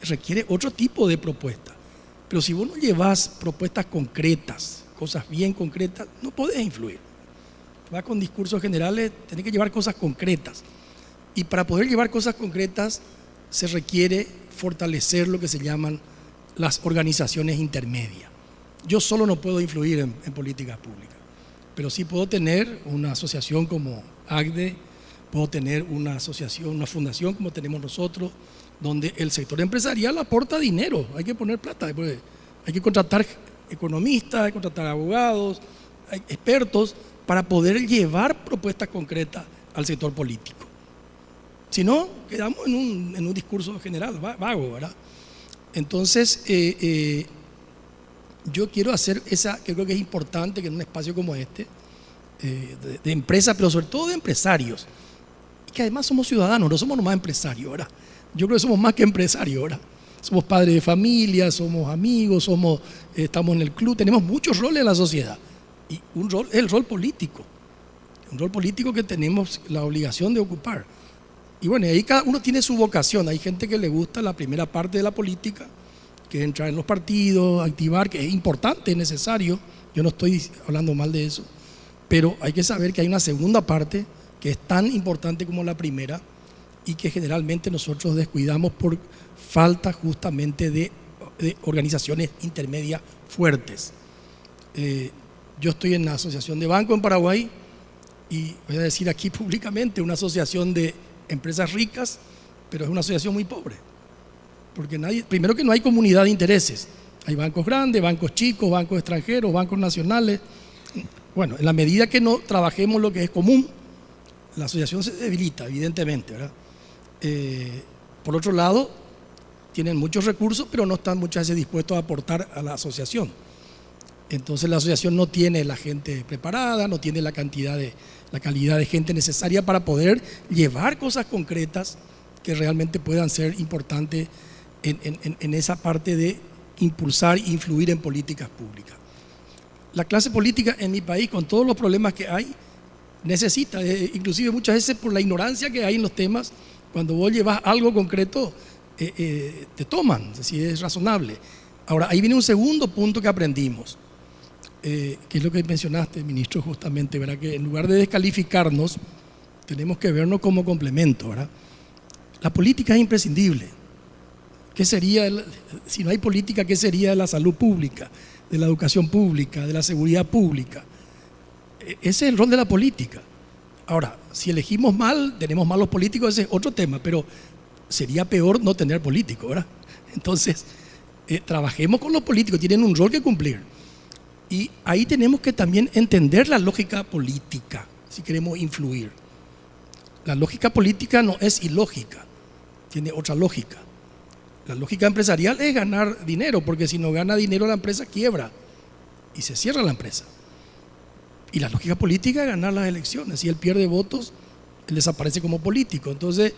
requiere otro tipo de propuesta. Pero si vos no llevas propuestas concretas, cosas bien concretas, no podés influir. Vas con discursos generales, tenés que llevar cosas concretas. Y para poder llevar cosas concretas se requiere fortalecer lo que se llaman las organizaciones intermedias. Yo solo no puedo influir en políticas públicas, pero sí puedo tener una asociación como ACDE, puedo tener una asociación, una fundación como tenemos nosotros, donde el sector empresarial aporta dinero, hay que poner plata, hay que contratar economistas, hay que contratar abogados, hay expertos para poder llevar propuestas concretas al sector político. Si no, quedamos en un discurso general, vago, ¿verdad? Entonces, yo quiero hacer esa, que creo que es importante que en un espacio como este, de empresas, pero sobre todo de empresarios, y que además somos ciudadanos, no somos nomás empresarios, ¿verdad? Yo creo que somos más que empresarios, ¿verdad? Somos padres de familia, somos amigos, estamos en el club, tenemos muchos roles en la sociedad. Y un rol es el rol político que tenemos la obligación de ocupar. Y bueno, ahí cada uno tiene su vocación. Hay gente que le gusta la primera parte de la política, que es entrar en los partidos, activar, que es importante, es necesario. Yo no estoy hablando mal de eso. Pero hay que saber que hay una segunda parte que es tan importante como la primera y que generalmente nosotros descuidamos por falta justamente de organizaciones intermedias fuertes. Yo estoy en la Asociación de Bancos en Paraguay y voy a decir aquí públicamente, una asociación de empresas ricas, pero es una asociación muy pobre. Porque primero que no hay comunidad de intereses. Hay bancos grandes, bancos chicos, bancos extranjeros, bancos nacionales. Bueno, en la medida que no trabajemos lo que es común, la asociación se debilita, evidentemente, ¿verdad? Por otro lado, tienen muchos recursos, pero no están muchas veces dispuestos a aportar a la asociación. Entonces la asociación no tiene la gente preparada, no tiene la calidad de gente necesaria para poder llevar cosas concretas que realmente puedan ser importantes en esa parte de impulsar e influir en políticas públicas. La clase política en mi país, con todos los problemas que hay, necesita, inclusive muchas veces por la ignorancia que hay en los temas, cuando vos llevas algo concreto, te toman, si es razonable. Ahora, ahí viene un segundo punto que aprendimos, que es lo que mencionaste, ministro, justamente, ¿verdad? Que en lugar de descalificarnos, tenemos que vernos como complemento, ¿verdad? La política es imprescindible. ¿Qué sería, si no hay política, qué sería de la salud pública, de la educación pública, de la seguridad pública? Ese es el rol de la política. Ahora, si elegimos mal, tenemos malos políticos, ese es otro tema, pero sería peor no tener políticos, ¿verdad? Entonces, trabajemos con los políticos, tienen un rol que cumplir. Y ahí tenemos que también entender la lógica política, si queremos influir. La lógica política no es ilógica, tiene otra lógica. La lógica empresarial es ganar dinero, porque si no gana dinero la empresa quiebra y se cierra la empresa. Y la lógica política es ganar las elecciones. Si él pierde votos, él desaparece como político. Entonces,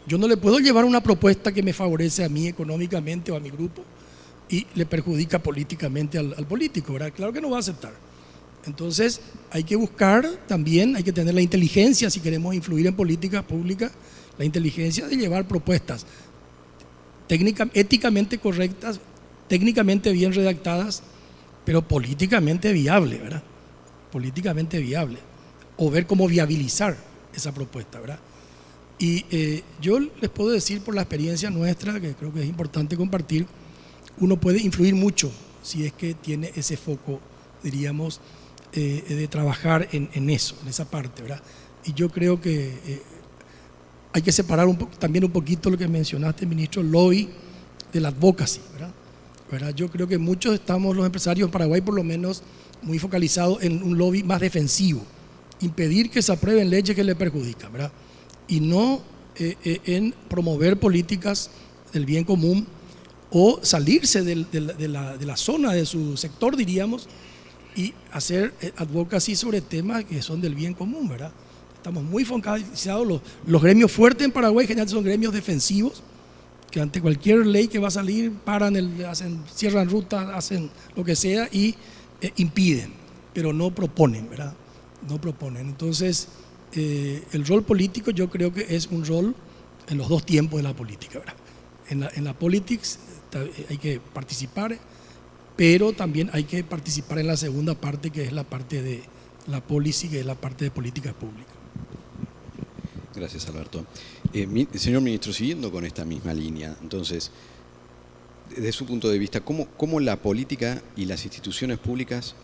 yo no le puedo llevar una propuesta que me favorece a mí económicamente o a mi grupo y le perjudica políticamente al político, ¿verdad? Claro que no va a aceptar. Entonces, hay que buscar también, hay que tener la inteligencia, si queremos influir en políticas públicas, la inteligencia de llevar propuestas éticamente correctas, técnicamente bien redactadas, pero políticamente viable, ¿verdad? Políticamente viable, o ver cómo viabilizar esa propuesta, ¿verdad? Y yo les puedo decir por la experiencia nuestra, que creo que es importante compartir, uno puede influir mucho si es que tiene ese foco, diríamos, de trabajar en eso, en esa parte, ¿verdad? Y yo creo que hay que separar también un poquito lo que mencionaste, ministro, el lobby del advocacy, ¿verdad? Yo creo que muchos estamos, los empresarios en Paraguay por lo menos, muy focalizados en un lobby más defensivo, impedir que se aprueben leyes que le perjudican, ¿verdad? Y no en promover políticas del bien común o salirse de la zona, de su sector, diríamos, y hacer advocacy sobre temas que son del bien común, ¿verdad? Estamos muy focalizados, los gremios fuertes en Paraguay generalmente son gremios defensivos, que ante cualquier ley que va a salir, cierran rutas, hacen lo que sea y impiden, pero no proponen, ¿verdad? No proponen. Entonces, el rol político yo creo que es un rol en los dos tiempos de la política, ¿verdad? En la politics hay que participar, pero también hay que participar en la segunda parte, que es la parte de la policy, que es la parte de políticas públicas. Gracias, Alberto. Señor ministro, siguiendo con esta misma línea, entonces, desde su punto de vista, ¿cómo la política y las instituciones públicas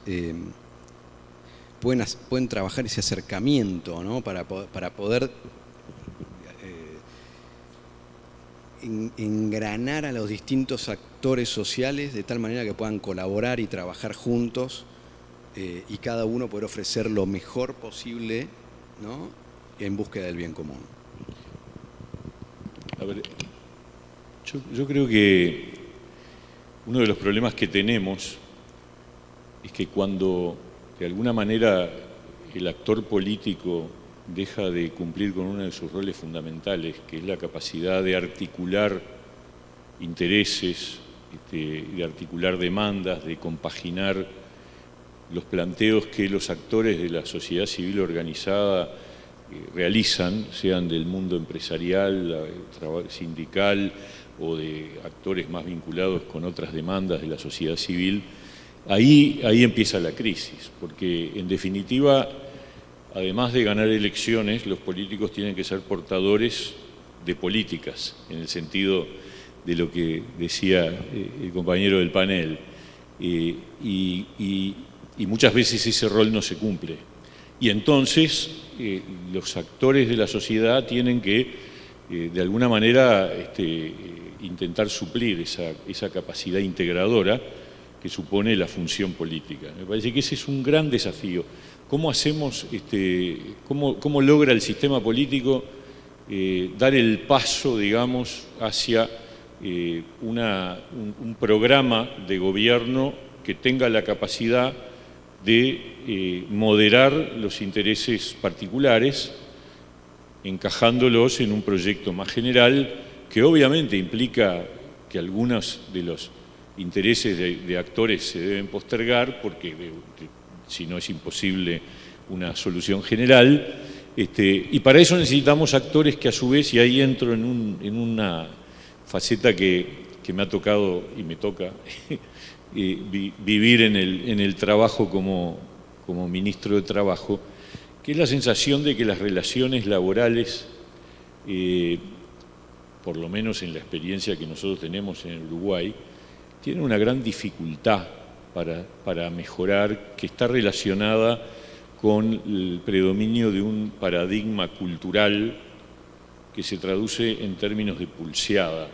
pueden trabajar ese acercamiento, ¿no? para poder engranar a los distintos actores sociales de tal manera que puedan colaborar y trabajar juntos y cada uno poder ofrecer lo mejor posible, ¿no? En búsqueda del bien común? A ver, yo creo que uno de los problemas que tenemos es que cuando de alguna manera el actor político deja de cumplir con uno de sus roles fundamentales, que es la capacidad de articular intereses, de articular demandas, de compaginar los planteos que los actores de la sociedad civil organizada realizan, sean del mundo empresarial, sindical o de actores más vinculados con otras demandas de la sociedad civil, ahí empieza la crisis, porque en definitiva, además de ganar elecciones, los políticos tienen que ser portadores de políticas, en el sentido de lo que decía el compañero del panel, y muchas veces ese rol no se cumple. Y entonces los actores de la sociedad tienen que, de alguna manera, intentar suplir esa capacidad integradora que supone la función política. Me parece que ese es un gran desafío. ¿Cómo hacemos, cómo logra el sistema político dar el paso, digamos, hacia un programa de gobierno que tenga la capacidad de moderar los intereses particulares, encajándolos en un proyecto más general que obviamente implica que algunos de los intereses de actores se deben postergar porque si no es imposible una solución general, y para eso necesitamos actores que a su vez, y ahí entro en una faceta que me ha tocado y me toca vivir en el trabajo como ministro de Trabajo, que es la sensación de que las relaciones laborales, por lo menos en la experiencia que nosotros tenemos en el Uruguay, tienen una gran dificultad para mejorar, que está relacionada con el predominio de un paradigma cultural que se traduce en términos de pulseada,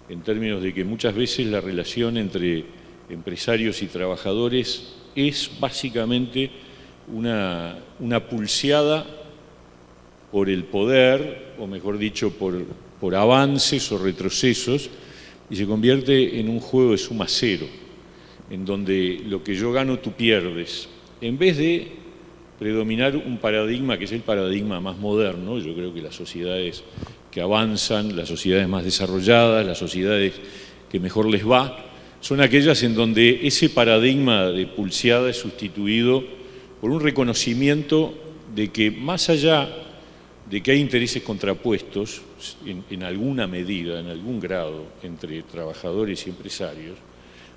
en términos de que muchas veces la relación entre empresarios y trabajadores es básicamente una pulseada por el poder, o mejor dicho, por avances o retrocesos, y se convierte en un juego de suma cero, en donde lo que yo gano tú pierdes. En vez de predominar un paradigma que es el paradigma más moderno, yo creo que las sociedades que avanzan, las sociedades más desarrolladas, las sociedades que mejor les va, son aquellas en donde ese paradigma de pulseada es sustituido por un reconocimiento de que más allá de que hay intereses contrapuestos en alguna medida, en algún grado, entre trabajadores y empresarios,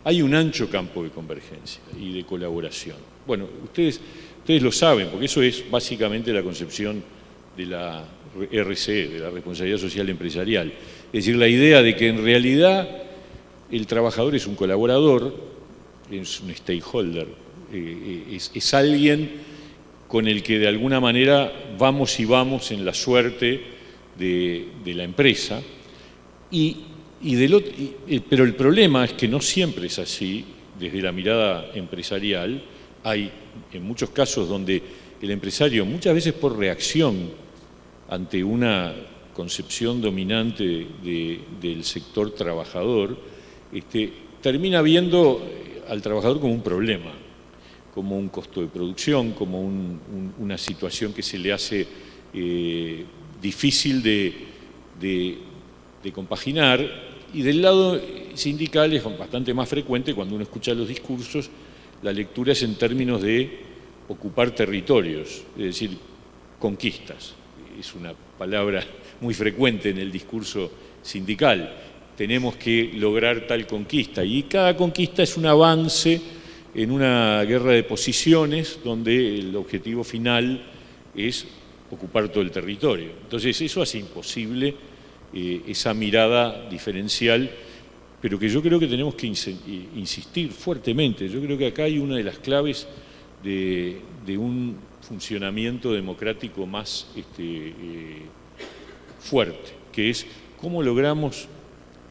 hay un ancho campo de convergencia y de colaboración. Bueno, ustedes lo saben, porque eso es básicamente la concepción de la RCE, de la responsabilidad social empresarial. Es decir, la idea de que en realidad el trabajador es un colaborador, es un stakeholder, es alguien con el que de alguna manera vamos y vamos en la suerte de la empresa, pero el problema es que no siempre es así. Desde la mirada empresarial hay en muchos casos donde el empresario, muchas veces por reacción ante una concepción dominante del sector trabajador, termina viendo al trabajador como un problema, como un costo de producción, como una situación que se le hace difícil de compaginar. Y del lado sindical es bastante más frecuente, cuando uno escucha los discursos, la lectura es en términos de ocupar territorios, es decir, conquistas. Es una palabra muy frecuente en el discurso sindical. Tenemos que lograr tal conquista, y cada conquista es un avance en una guerra de posiciones donde el objetivo final es ocupar todo el territorio. Entonces eso hace imposible esa mirada diferencial, pero que yo creo que tenemos que insistir fuertemente. Yo creo que acá hay una de las claves de un funcionamiento democrático más fuerte, que es cómo logramos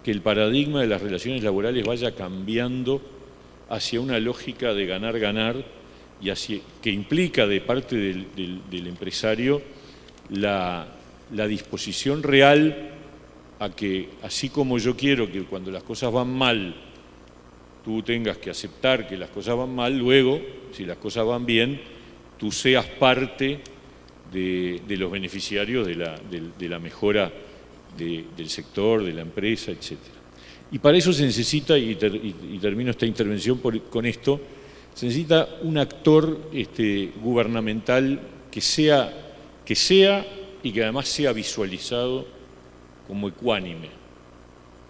que el paradigma de las relaciones laborales vaya cambiando hacia una lógica de ganar-ganar, y que implica de parte del empresario la disposición real a que, así como yo quiero que cuando las cosas van mal tú tengas que aceptar que las cosas van mal, luego, si las cosas van bien, tú seas parte de los beneficiarios de la mejora del sector, de la empresa, etc. Y para eso se necesita, y termino esta intervención con esto, se necesita un actor gubernamental que sea y que además sea visualizado como ecuánime,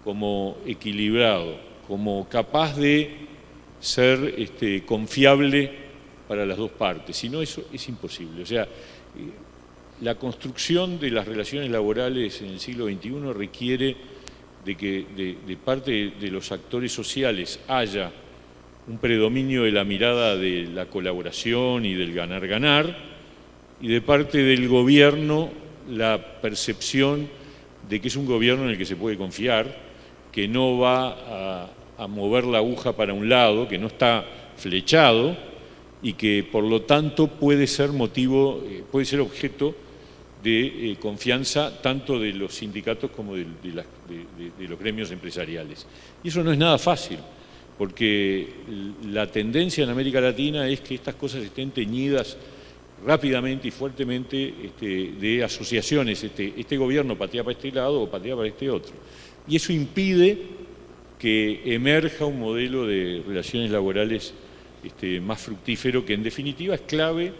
como equilibrado, como capaz de ser confiable para las dos partes. Si no, eso es imposible. O sea, la construcción de las relaciones laborales en el siglo XXI requiere de que de parte de los actores sociales haya un predominio de la mirada de la colaboración y del ganar-ganar, y de parte del gobierno la percepción de que es un gobierno en el que se puede confiar, que no va a mover la aguja para un lado, que no está flechado, y que por lo tanto puede ser objeto de confianza tanto de los sindicatos como de los gremios empresariales. Y eso no es nada fácil, porque la tendencia en América Latina es que estas cosas estén teñidas rápidamente y fuertemente de asociaciones. Este gobierno patea para este lado o patea para este otro. Y eso impide que emerja un modelo de relaciones laborales más fructífero, que en definitiva es clave,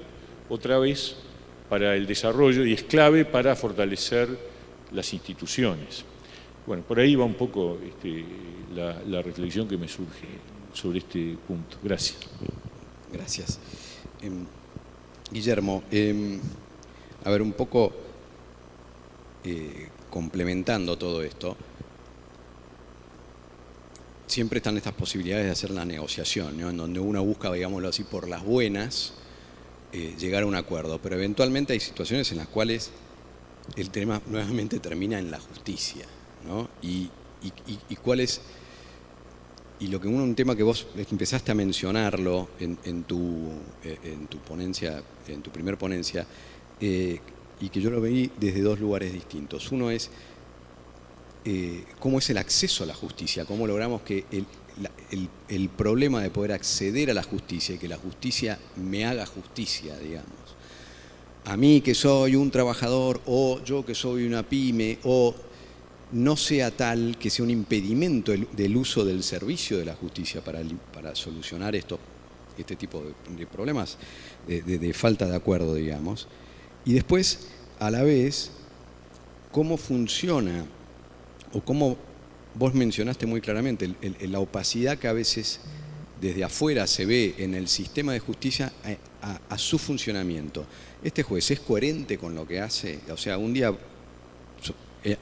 otra vez, para el desarrollo y es clave para fortalecer las instituciones. Bueno, por ahí va un poco la reflexión que me surge sobre este punto. Gracias. Gracias. Guillermo, a ver, un poco complementando todo esto, siempre están estas posibilidades de hacer la negociación, ¿no? En donde uno busca, digámoslo así, por las buenas, llegar a un acuerdo, pero eventualmente hay situaciones en las cuales el tema nuevamente termina en la justicia, ¿no? Y cuál es, y lo que un tema que vos empezaste a mencionarlo en tu ponencia, en tu primer ponencia, y que yo lo veí desde dos lugares distintos. Uno es cómo es el acceso a la justicia, cómo logramos que el problema de poder acceder a la justicia y que la justicia me haga justicia, digamos. A mí que soy un trabajador, o yo que soy una pyme, o no sea tal que sea un impedimento del uso del servicio de la justicia para solucionar este tipo de problemas de falta de acuerdo, digamos. Y después, a la vez, cómo funciona, o cómo vos mencionaste muy claramente, la opacidad que a veces desde afuera se ve en el sistema de justicia a su funcionamiento. ¿Este juez es coherente con lo que hace? O sea, un día,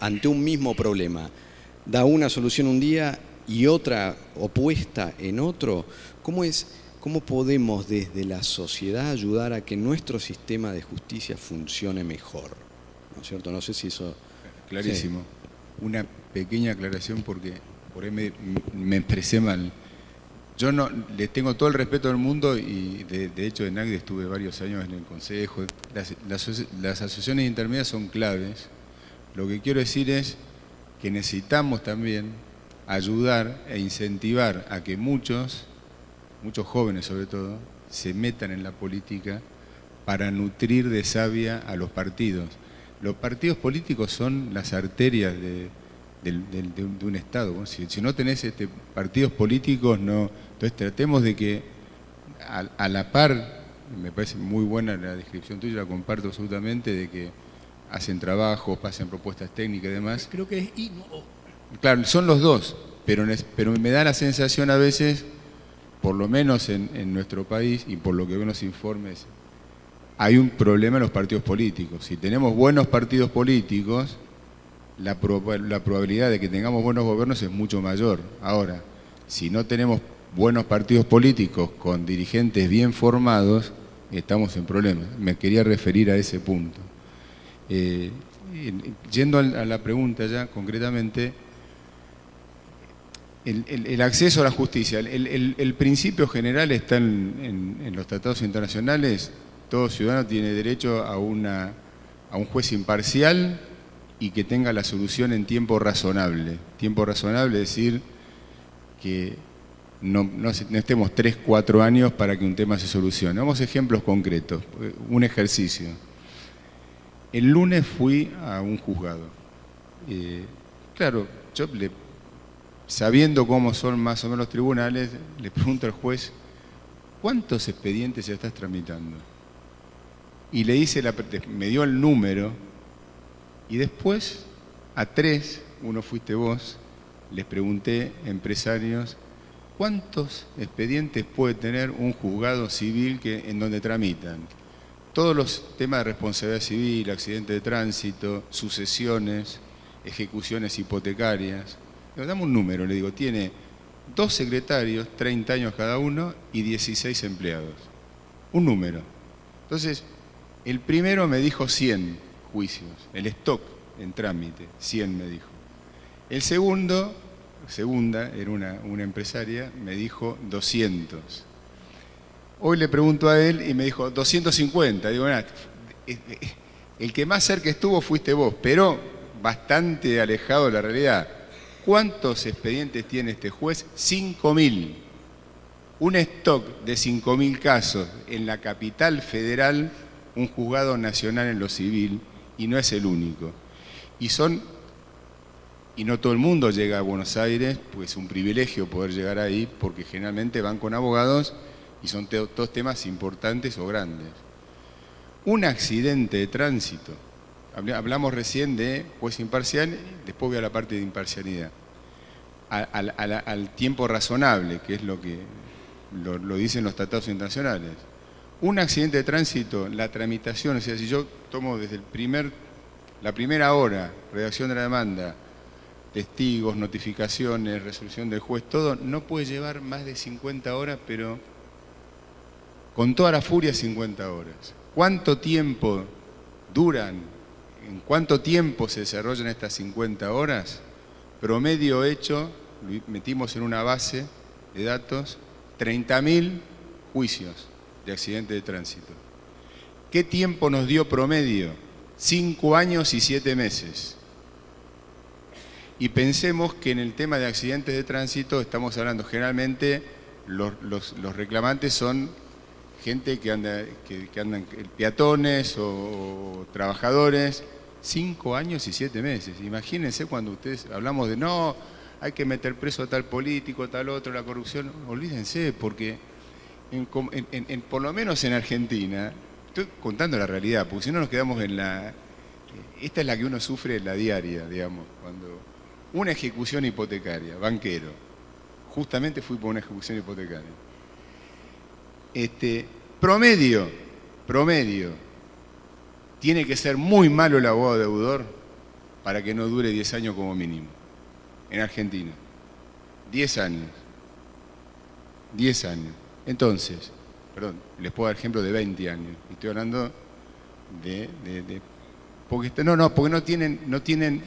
ante un mismo problema, da una solución un día y otra opuesta en otro. ¿Cómo podemos desde la sociedad ayudar a que nuestro sistema de justicia funcione mejor? ¿No es cierto? No sé si eso... Clarísimo. Sí. Una pequeña aclaración porque por ahí me expresé mal. Yo no le tengo todo el respeto del mundo y de hecho en ACDE estuve varios años en el consejo. Las asociaciones intermedias son claves. Lo que quiero decir es que necesitamos también ayudar e incentivar a que muchos jóvenes sobre todo, se metan en la política para nutrir de savia a los partidos. Los partidos políticos son las arterias de un Estado. Si no tenés partidos políticos, no. Entonces tratemos de que a la par, me parece muy buena la descripción tuya, la comparto absolutamente, de que hacen trabajos, pasan propuestas técnicas y demás. Creo que es y no o. Claro, son los dos, pero me da la sensación a veces, por lo menos en nuestro país y por lo que veo en los informes, hay un problema en los partidos políticos. Si tenemos buenos partidos políticos, la probabilidad de que tengamos buenos gobiernos es mucho mayor. Ahora, si no tenemos buenos partidos políticos con dirigentes bien formados, estamos en problemas. Me quería referir a ese punto. Yendo a la pregunta ya concretamente, el acceso a la justicia, el principio general está en los tratados internacionales. Todo ciudadano tiene derecho a un juez imparcial y que tenga la solución en tiempo razonable. Tiempo razonable es decir que no estemos 3, 4 años para que un tema se solucione. Vamos a ejemplos concretos, un ejercicio. El lunes fui a un juzgado. Claro, yo sabiendo cómo son más o menos los tribunales, le pregunto al juez, ¿cuántos expedientes ya estás tramitando? Y le hice me dio el número, y después a 3, uno fuiste vos, les pregunté, empresarios, ¿cuántos expedientes puede tener un juzgado civil en donde tramitan? Todos los temas de responsabilidad civil, accidente de tránsito, sucesiones, ejecuciones hipotecarias. Le damos un número, le digo, tiene 2 secretarios, 30 años cada uno y 16 empleados. Un número. Entonces, el primero me dijo 100 juicios, el stock en trámite, 100 me dijo. El segunda, era una empresaria, me dijo 200. Hoy le pregunto a él y me dijo 250. Digo, El que más cerca estuvo fuiste vos, pero bastante alejado de la realidad. ¿Cuántos expedientes tiene este juez? 5.000. Un stock de 5.000 casos en la capital federal, un juzgado nacional en lo civil, y no es el único. Y no todo el mundo llega a Buenos Aires, pues es un privilegio poder llegar ahí, porque generalmente van con abogados y son todos temas importantes o grandes. Un accidente de tránsito. Hablamos recién de juez imparcial, después voy a la parte de imparcialidad. Al tiempo razonable, que es lo que lo dicen los tratados internacionales. Un accidente de tránsito, la tramitación, o sea, si yo tomo desde la primera hora, redacción de la demanda, testigos, notificaciones, resolución del juez, todo, no puede llevar más de 50 horas, pero con toda la furia 50 horas. ¿Cuánto tiempo duran? ¿En cuánto tiempo se desarrollan estas 50 horas? Promedio hecho, lo metimos en una base de datos, 30.000 juicios de accidentes de tránsito. ¿Qué tiempo nos dio promedio? 5 años y 7 meses. Y pensemos que en el tema de accidentes de tránsito estamos hablando generalmente, los reclamantes son gente que andan peatones o trabajadores. 5 años y 7 meses. Imagínense cuando ustedes hablamos de no, hay que meter preso a tal político, a tal otro, la corrupción. Olvídense, porque por lo menos en Argentina, estoy contando la realidad, porque si no nos quedamos en esta es la que uno sufre en la diaria, digamos, cuando una ejecución hipotecaria, banquero, justamente fui por una ejecución hipotecaria. Promedio, tiene que ser muy malo el abogado deudor para que no dure 10 años como mínimo. En Argentina. 10 años. 10 años. Entonces, perdón, les puedo dar ejemplo de 20 años. Estoy hablando porque no tienen,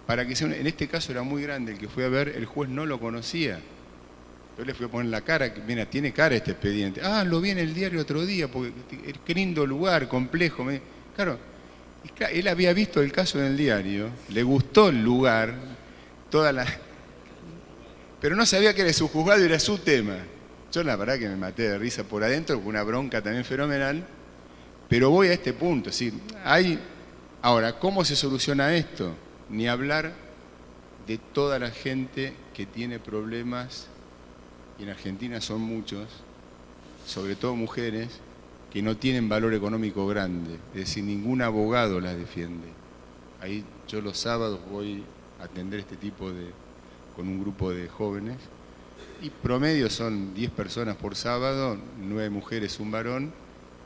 para que sea, en este caso era muy grande el que fui a ver, el juez no lo conocía. Yo le fui a poner la cara, mira, tiene cara este expediente. Ah, lo vi en el diario otro día, porque qué lindo lugar, complejo. Claro, él había visto el caso en el diario, le gustó el lugar, pero no sabía que era su juzgado y era su tema. Yo la verdad que me maté de risa por adentro, con una bronca también fenomenal, pero voy a este punto, es decir, ahora, ¿cómo se soluciona esto? Ni hablar de toda la gente que tiene problemas, y en Argentina son muchos, sobre todo mujeres, que no tienen valor económico grande, es decir, ningún abogado las defiende. Ahí yo los sábados voy a atender con un grupo de jóvenes, y promedio son 10 personas por sábado, 9 mujeres, un varón,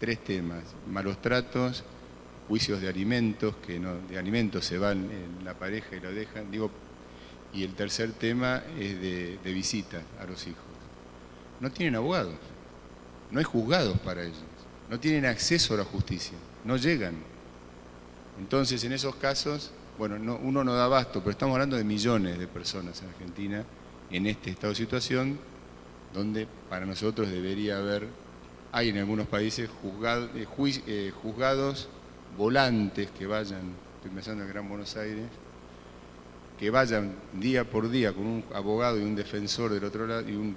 3 temas: malos tratos, juicios de alimentos, de alimentos se van en la pareja y lo dejan, y el tercer tema es de visita a los hijos. No tienen abogados, no hay juzgados para ellos, no tienen acceso a la justicia, no llegan. Entonces, en esos casos, bueno, uno no da abasto, pero estamos hablando de millones de personas en Argentina en este estado de situación, donde para nosotros debería haber, hay en algunos países juzgados volantes que vayan, estoy pensando en el Gran Buenos Aires, que vayan día por día con un abogado y un defensor del otro lado, y un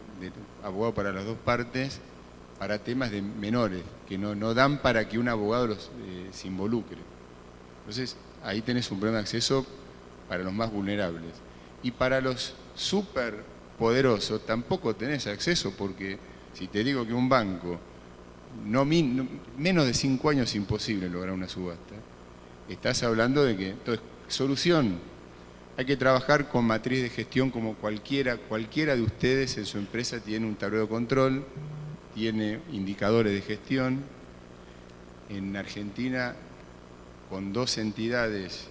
abogado para las dos partes, para temas de menores, que no dan para que un abogado se involucre. Entonces, ahí tenés un problema de acceso para los más vulnerables. Y para los superpoderosos tampoco tenés acceso, porque si te digo que un banco, menos de 5 años es imposible lograr una subasta, estás hablando de que, entonces, solución, hay que trabajar con matriz de gestión como cualquiera de ustedes en su empresa tiene un tablero de control, tiene indicadores de gestión. En Argentina, con 2 entidades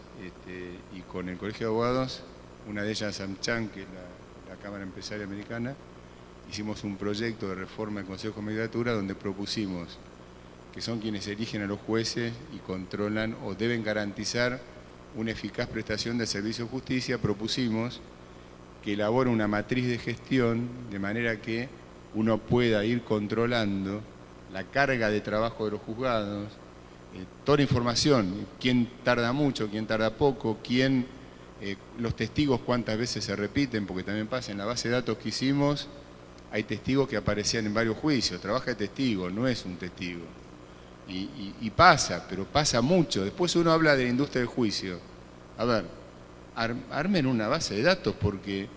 y con el Colegio de Abogados, una de ellas AmCham, que es la Cámara Empresaria Americana, hicimos un proyecto de reforma del Consejo de Magistratura donde propusimos, que son quienes eligen a los jueces y controlan o deben garantizar una eficaz prestación de servicio de justicia, propusimos que elabore una matriz de gestión de manera que uno pueda ir controlando la carga de trabajo de los juzgados, toda la información, quién tarda mucho, quién tarda poco, los testigos cuántas veces se repiten, porque también pasa en la base de datos que hicimos, hay testigos que aparecían en varios juicios, trabaja de testigo, no es un testigo. Y pasa, pero pasa mucho. Después uno habla de la industria del juicio. A ver, armen una base de datos porque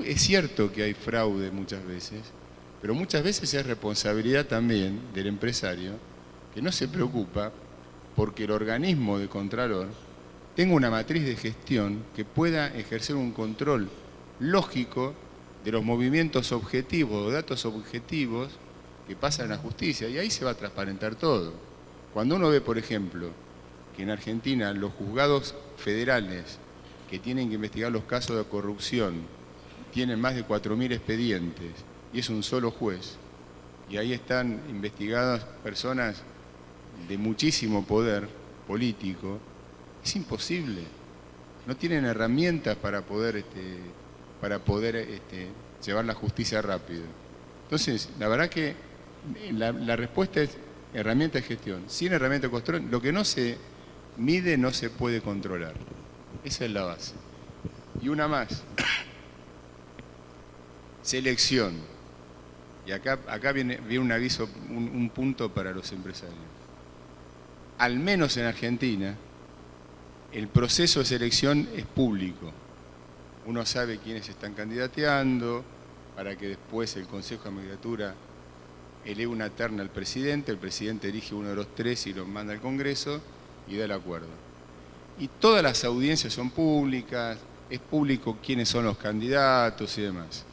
es cierto que hay fraude muchas veces, pero muchas veces es responsabilidad también del empresario que no se preocupa porque el organismo de contralor tenga una matriz de gestión que pueda ejercer un control lógico de los movimientos objetivos o datos objetivos que pasan en la justicia, y ahí se va a transparentar todo. Cuando uno ve, por ejemplo, que en Argentina los juzgados federales que tienen que investigar los casos de corrupción tienen más de 4.000 expedientes y es un solo juez, y ahí están investigadas personas de muchísimo poder político, es imposible. No tienen herramientas para poder llevar la justicia rápido. Entonces, la verdad que la respuesta es herramienta de gestión. Sin herramienta de control, lo que no se mide no se puede controlar. Esa es la base. Y una más. Selección. Y acá viene un aviso, un punto para los empresarios. Al menos en Argentina, el proceso de selección es público. Uno sabe quiénes están candidateando, para que después el Consejo de Magistratura eleve una terna al presidente, el presidente elige uno de los tres y lo manda al Congreso y da el acuerdo. Y todas las audiencias son públicas, es público quiénes son los candidatos y demás.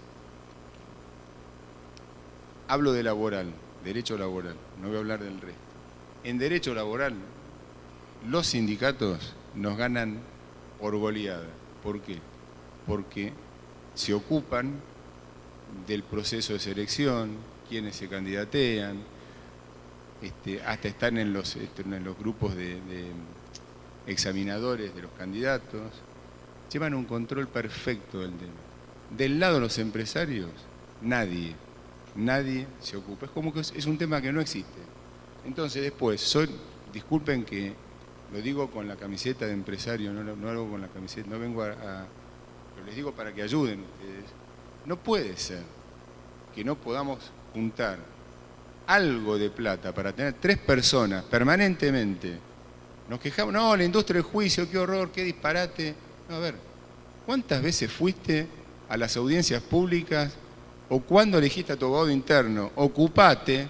Hablo de laboral, derecho laboral, no voy a hablar del resto. En derecho laboral, los sindicatos nos ganan por goleada. ¿Por qué? Porque se ocupan del proceso de selección, quienes se candidatean, hasta están en los grupos de examinadores de los candidatos, llevan un control perfecto del tema. Del lado de los empresarios, nadie se ocupa. Es como que es un tema que no existe. Entonces después, disculpen que lo digo con la camiseta de empresario, no hago con la camiseta, no vengo pero les digo para que ayuden ustedes. No puede ser que no podamos juntar algo de plata para tener 3 personas permanentemente. Nos quejamos, no, la industria del juicio, qué horror, qué disparate. No, a ver, ¿cuántas veces fuiste a las audiencias públicas o cuando elegiste a tu abogado interno? Ocupate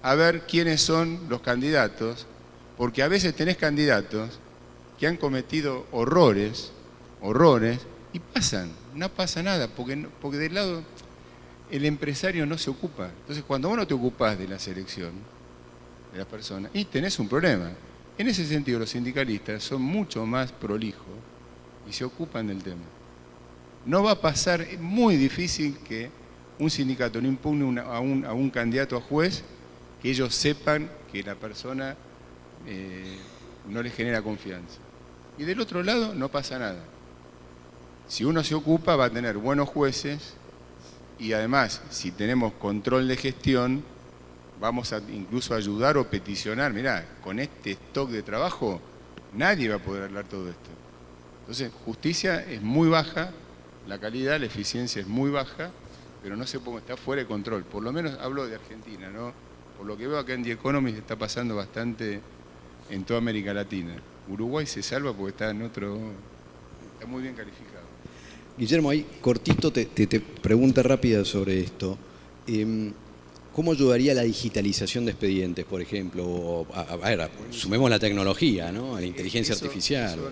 a ver quiénes son los candidatos, porque a veces tenés candidatos que han cometido horrores, y no pasa nada, porque del lado el empresario no se ocupa. Entonces, cuando vos no te ocupás de la selección de las personas, y tenés un problema. En ese sentido, los sindicalistas son mucho más prolijos y se ocupan del tema. No va a pasar, es muy difícil que un sindicato no impugne a un candidato a juez que ellos sepan que la persona no les genera confianza. Y del otro lado no pasa nada. Si uno se ocupa va a tener buenos jueces y además si tenemos control de gestión vamos a incluso ayudar o peticionar. Mirá, con este stock de trabajo nadie va a poder hablar todo esto. Entonces justicia es muy baja, la calidad, la eficiencia es muy baja, pero no se puede, está fuera de control. Por lo menos hablo de Argentina, ¿no? Por lo que veo acá en The Economist está pasando bastante en toda América Latina. Uruguay se salva porque está está muy bien calificado. Guillermo, ahí cortito te pregunta rápida sobre esto. ¿Cómo ayudaría la digitalización de expedientes, por ejemplo? A ver, sumemos la tecnología, ¿no? La inteligencia artificial. Eso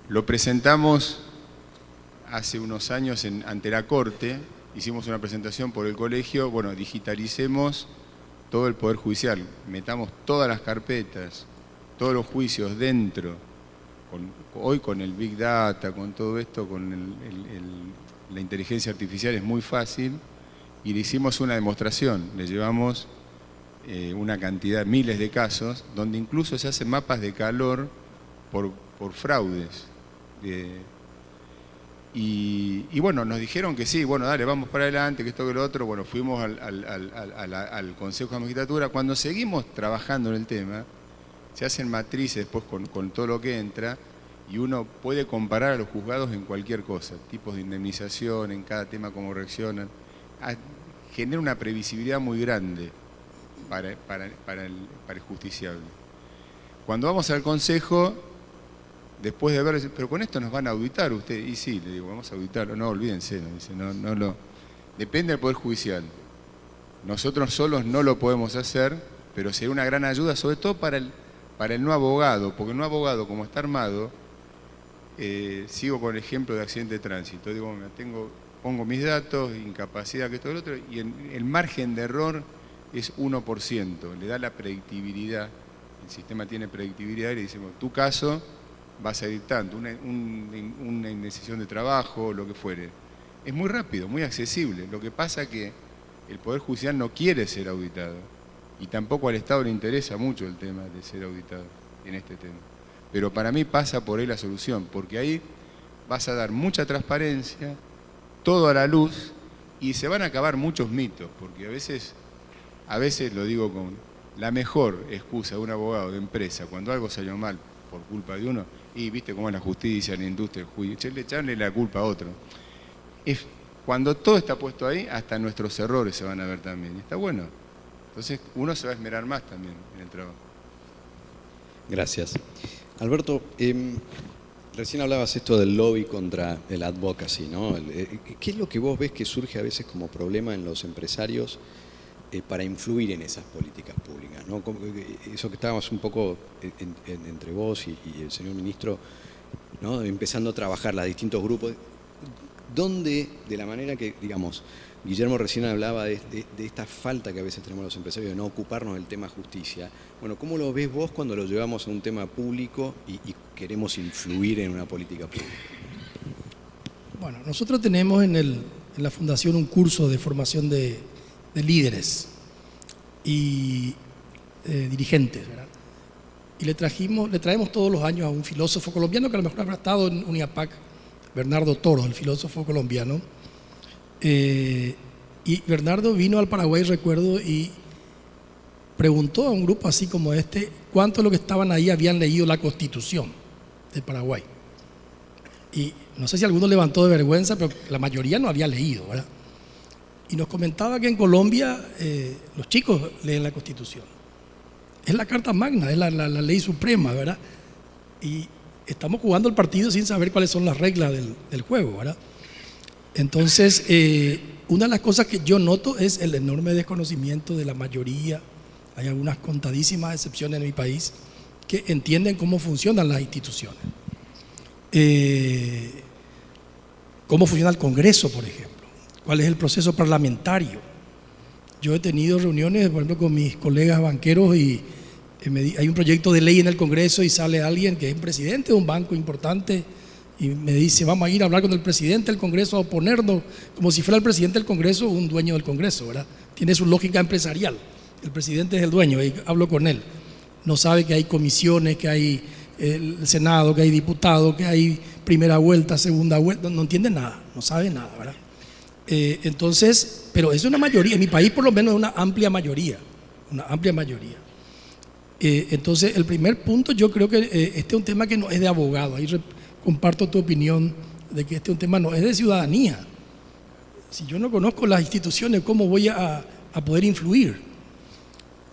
lo presentamos hace unos años ante la Corte. Hicimos una presentación por el colegio. Bueno, digitalicemos todo el Poder Judicial. Metamos todas las carpetas, todos los juicios dentro. Hoy con el Big Data, con todo esto, con la inteligencia artificial es muy fácil y le hicimos una demostración, le llevamos una cantidad, miles de casos, donde incluso se hacen mapas de calor por fraudes. Y bueno, nos dijeron que sí, bueno, dale, vamos para adelante, que esto, que lo otro. Bueno, fuimos al Consejo de Magistratura. Cuando seguimos trabajando en el tema, se hacen matrices después con todo lo que entra, y uno puede comparar a los juzgados en cualquier cosa, tipos de indemnización, en cada tema cómo reaccionan. Genera una previsibilidad muy grande para el justiciable. Cuando vamos al Consejo, después de ver, pero con esto nos van a auditar ustedes. Y sí, le digo, vamos a auditarlo. No, olvídense, no, dice, no. Depende del Poder Judicial. Nosotros solos no lo podemos hacer, pero sería una gran ayuda, sobre todo para el no abogado, porque el no abogado, como está armado, sigo con el ejemplo de accidente de tránsito. Digo, pongo mis datos, incapacidad, que esto y lo otro, y el margen de error es 1%. Le da la predictibilidad. El sistema tiene predictibilidad y le dice, bueno, tu caso va a salir tanto, una indemnización de trabajo, lo que fuere. Es muy rápido, muy accesible. Lo que pasa es que el Poder Judicial no quiere ser auditado y tampoco al Estado le interesa mucho el tema de ser auditado en este tema. Pero para mí pasa por ahí la solución, porque ahí vas a dar mucha transparencia, todo a la luz, y se van a acabar muchos mitos, porque a veces lo digo con la mejor excusa de un abogado de empresa, cuando algo salió mal por culpa de uno, y viste cómo es la justicia, la industria, el juicio, echarle la culpa a otro. Cuando todo está puesto ahí, hasta nuestros errores se van a ver también. Está bueno. Entonces uno se va a esmerar más también en el trabajo. Gracias. Alberto, recién hablabas esto del lobby contra el advocacy, ¿no? ¿Qué es lo que vos ves que surge a veces como problema en los empresarios para influir en esas políticas públicas, ¿no? Eso que estábamos un poco entre vos y el señor ministro, ¿no? Empezando a trabajar los distintos grupos, donde, de la manera que, digamos, Guillermo recién hablaba de esta falta que a veces tenemos los empresarios de no ocuparnos del tema justicia. Bueno, ¿cómo lo ves vos cuando lo llevamos a un tema público y queremos influir en una política pública? Bueno, nosotros tenemos en la Fundación un curso de formación de líderes y dirigentes, ¿verdad? Y le traemos todos los años a un filósofo colombiano que a lo mejor habrá estado en UNIAPAC, Bernardo Toro, el filósofo colombiano. Y Bernardo vino al Paraguay, recuerdo, y preguntó a un grupo así como este cuántos de los que estaban ahí habían leído la Constitución de Paraguay. Y no sé si alguno levantó de vergüenza, pero la mayoría no había leído, ¿verdad? Y nos comentaba que en Colombia los chicos leen la Constitución. Es la Carta Magna, es la ley suprema, ¿verdad? Y estamos jugando el partido sin saber cuáles son las reglas del juego, ¿verdad? Entonces, una de las cosas que yo noto es el enorme desconocimiento de la mayoría. Hay algunas contadísimas excepciones en mi país que entienden cómo funcionan las instituciones. Cómo funciona el Congreso, por ejemplo. ¿Cuál es el proceso parlamentario? Yo he tenido reuniones, por ejemplo, con mis colegas banqueros y hay un proyecto de ley en el Congreso y sale alguien que es presidente de un banco importante y me dice, vamos a ir a hablar con el presidente del Congreso a oponernos, como si fuera el presidente del Congreso un dueño del Congreso, ¿verdad? Tiene su lógica empresarial. El presidente es el dueño y hablo con él. No sabe que hay comisiones, que hay el Senado, que hay diputados, que hay primera vuelta, segunda vuelta, no entiende nada, no sabe nada, ¿verdad? Entonces, pero es una mayoría, en mi país por lo menos es una amplia mayoría, entonces el primer punto yo creo que este es un tema que no es de abogado, ahí comparto tu opinión de que este es un tema no es de ciudadanía. Si yo no conozco las instituciones, ¿cómo voy a poder influir?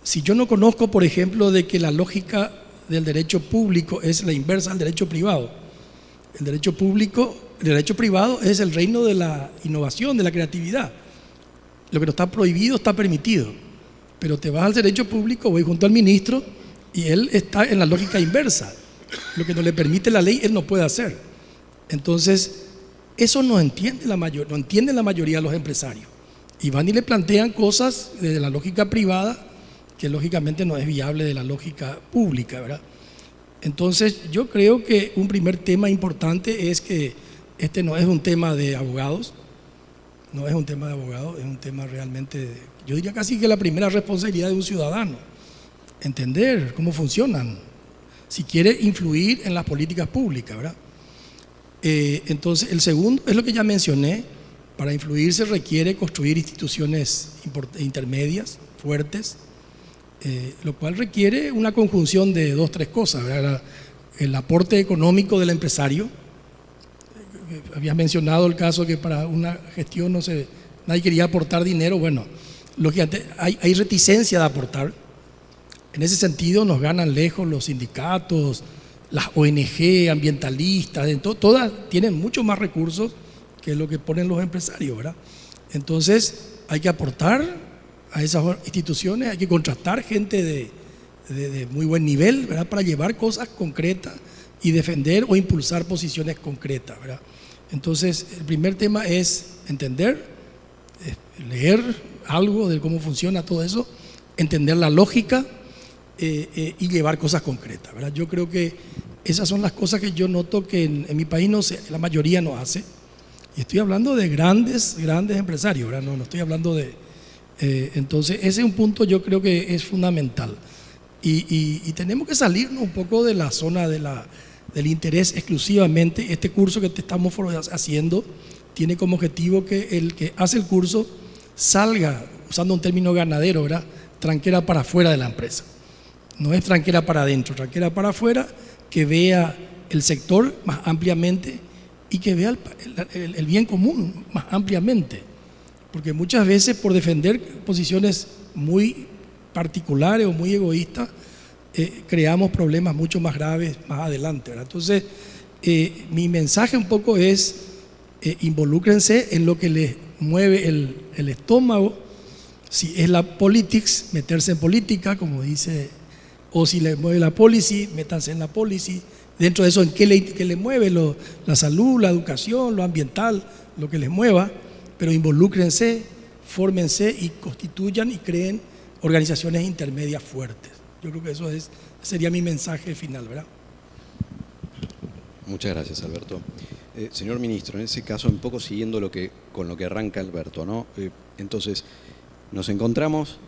Si yo no conozco, por ejemplo, de que la lógica del derecho público es la inversa al derecho privado. El derecho privado es el reino de la innovación, de la creatividad. Lo que no está prohibido está permitido. Pero te vas al derecho público, voy junto al ministro y él está en la lógica inversa. Lo que no le permite la ley, él no puede hacer. Entonces, eso no entiende la mayoría de los empresarios. Y van y le plantean cosas desde la lógica privada que lógicamente no es viable de la lógica pública, ¿verdad? Entonces, yo creo que un primer tema importante es que este no es un tema de abogados, es un tema realmente, yo diría casi que la primera responsabilidad de un ciudadano, entender cómo funcionan, si quiere influir en las políticas públicas, ¿verdad? Entonces, el segundo es lo que ya mencioné. Para influir se requiere construir instituciones intermedias, fuertes, lo cual requiere una conjunción de 2 o 3 cosas, ¿verdad? El aporte económico del empresario. Habías mencionado el caso que para una gestión nadie quería aportar dinero. Bueno, lógicamente hay reticencia de aportar. En ese sentido nos ganan lejos los sindicatos, las ONG ambientalistas, todas tienen mucho más recursos que lo que ponen los empresarios, ¿verdad? Entonces hay que aportar a esas instituciones, hay que contratar gente de muy buen nivel, ¿verdad? Para llevar cosas concretas y defender o impulsar posiciones concretas, ¿verdad? Entonces el primer tema es entender, leer algo de cómo funciona todo eso, entender la lógica y llevar cosas concretas, ¿verdad? Yo creo que esas son las cosas que yo noto que en mi país la mayoría no hace. Y estoy hablando de grandes empresarios, ¿verdad? No estoy hablando de... entonces, ese es un punto yo creo que es fundamental. Y tenemos que salirnos un poco de la zona del interés exclusivamente. Este curso que te estamos haciendo tiene como objetivo que el que hace el curso salga, usando un término ganadero, ¿verdad? Tranquera para afuera de la empresa. No es tranquera para adentro, tranquera para afuera, que vea el sector más ampliamente y que vea el bien común más ampliamente. Porque muchas veces por defender posiciones muy particulares o muy egoístas, creamos problemas mucho más graves más adelante, ¿verdad? Entonces, mi mensaje un poco es, involúcrense en lo que les mueve el estómago. Si es la politics, meterse en política, como dice, o si les mueve la policy, métanse en la policy. Dentro de eso, ¿en qué le mueve? La salud, la educación, lo ambiental, lo que les mueva, pero involúcrense, fórmense y constituyan y creen organizaciones intermedias fuertes. Yo creo que eso sería mi mensaje final, ¿verdad? Muchas gracias, Alberto. Señor ministro, en ese caso, un poco siguiendo con lo que arranca Alberto, ¿no? Entonces, nos encontramos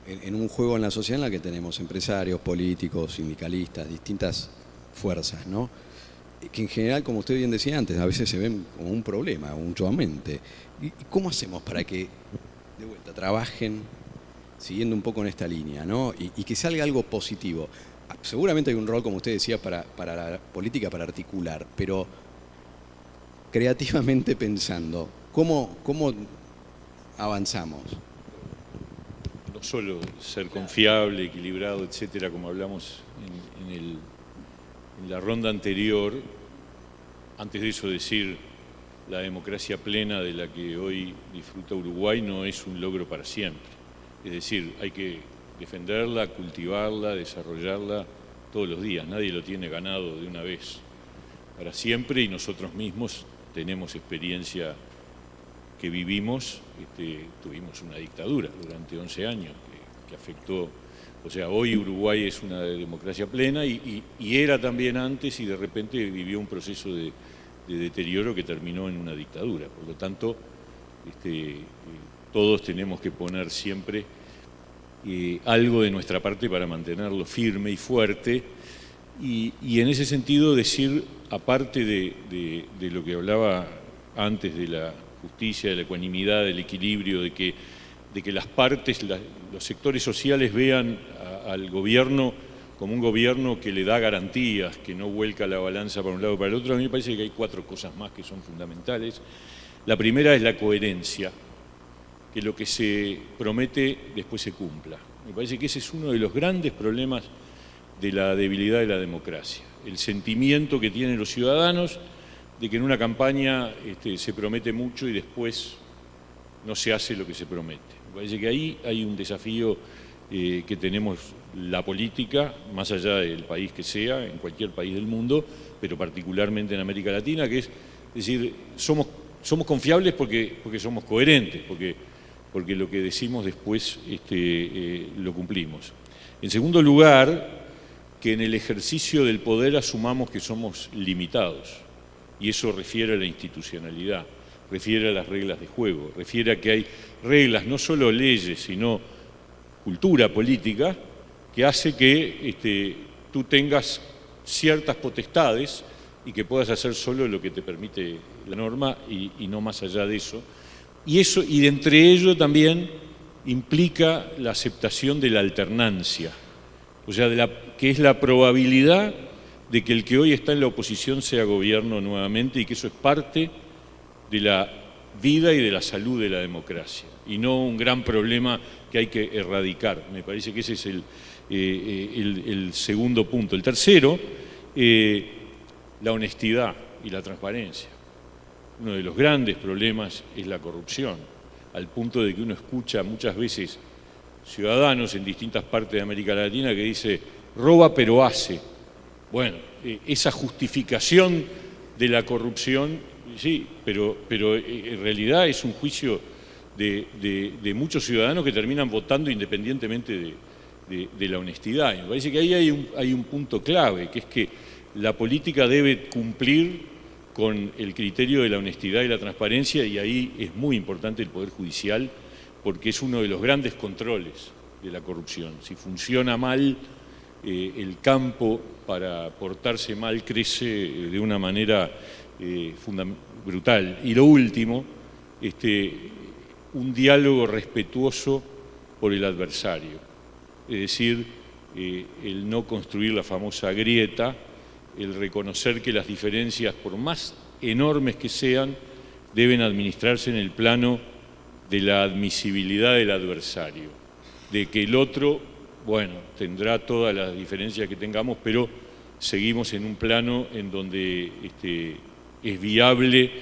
en un juego en la sociedad en la que tenemos empresarios, políticos, sindicalistas, distintas fuerzas, ¿no? Que en general, como usted bien decía antes, a veces se ven como un problema, mutuamente. ¿Y cómo hacemos para que, de vuelta, trabajen siguiendo un poco en esta línea, ¿no? Y que salga algo positivo? Seguramente hay un rol, como usted decía, para la política, para articular, pero creativamente pensando, ¿cómo avanzamos? No solo ser confiable, equilibrado, etcétera, como hablamos en la ronda anterior. Antes de eso decir, la democracia plena de la que hoy disfruta Uruguay no es un logro para siempre. Es decir, hay que defenderla, cultivarla, desarrollarla todos los días. Nadie lo tiene ganado de una vez para siempre, y nosotros mismos tenemos experiencia que vivimos. Tuvimos una dictadura durante 11 años que afectó. O sea, hoy Uruguay es una democracia plena y era también antes, y de repente vivió un proceso de deterioro que terminó en una dictadura. Por lo tanto, todos tenemos que poner siempre algo de nuestra parte para mantenerlo firme y fuerte. Y en ese sentido decir, aparte de lo que hablaba antes de la justicia, de la ecuanimidad, del equilibrio, de que las partes, los sectores sociales vean al gobierno como un gobierno que le da garantías, que no vuelca la balanza para un lado o para el otro. A mí me parece que hay 4 cosas más que son fundamentales. La primera es la coherencia, que lo que se promete después se cumpla. Me parece que ese es uno de los grandes problemas de la debilidad de la democracia. El sentimiento que tienen los ciudadanos de que en una campaña se promete mucho y después no se hace lo que se promete. Me parece que ahí hay un desafío que tenemos la política, más allá del país que sea, en cualquier país del mundo, pero particularmente en América Latina, que es decir, somos confiables porque somos coherentes, porque lo que decimos después lo cumplimos. En segundo lugar, que en el ejercicio del poder asumamos que somos limitados, y eso refiere a la institucionalidad, refiere a las reglas de juego, refiere a que hay reglas, no solo leyes, sino cultura política, que hace que tú tengas ciertas potestades y que puedas hacer solo lo que te permite la norma y no más allá de eso. Y de entre ello también implica la aceptación de la alternancia, o sea, que es la probabilidad de que el que hoy está en la oposición sea gobierno nuevamente y que eso es parte de la vida y de la salud de la democracia y no un gran problema que hay que erradicar. Me parece que ese es el segundo punto. El tercero, la honestidad y la transparencia. Uno de los grandes problemas es la corrupción, al punto de que uno escucha muchas veces ciudadanos en distintas partes de América Latina que dice, roba pero hace. Bueno, esa justificación de la corrupción, sí, pero en realidad es un juicio de muchos ciudadanos que terminan votando independientemente de la honestidad. Y me parece que ahí hay un punto clave, que es que la política debe cumplir con el criterio de la honestidad y la transparencia, y ahí es muy importante el Poder Judicial, porque es uno de los grandes controles de la corrupción. Si funciona mal, el campo para portarse mal crece de una manera brutal. Y lo último, un diálogo respetuoso por el adversario, es decir, el no construir la famosa grieta, el reconocer que las diferencias, por más enormes que sean, deben administrarse en el plano de la admisibilidad del adversario, de que el otro, bueno, tendrá todas las diferencias que tengamos, pero seguimos en un plano en donde es viable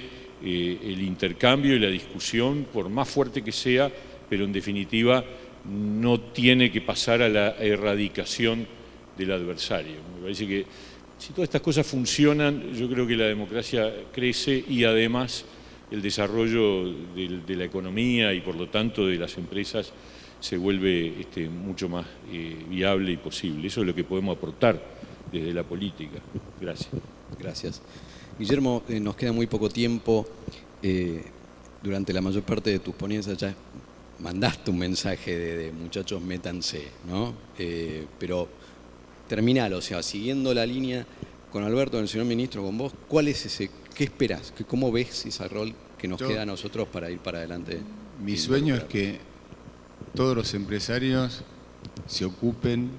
el intercambio y la discusión, por más fuerte que sea, pero en definitiva no tiene que pasar a la erradicación del adversario. Me parece que si todas estas cosas funcionan, yo creo que la democracia crece y además el desarrollo de la economía y por lo tanto de las empresas se vuelve mucho más viable y posible. Eso es lo que podemos aportar desde la política. Gracias. Gracias. Guillermo, nos queda muy poco tiempo. Durante la mayor parte de tus ponencias ya mandaste un mensaje de muchachos, métanse, ¿no? Pero terminalo, o sea, siguiendo la línea con Alberto, el señor ministro, con vos, ¿cuál es ese, qué esperás? ¿Cómo ves ese rol que nos queda a nosotros para ir para adelante? Mi sueño es que todos los empresarios se ocupen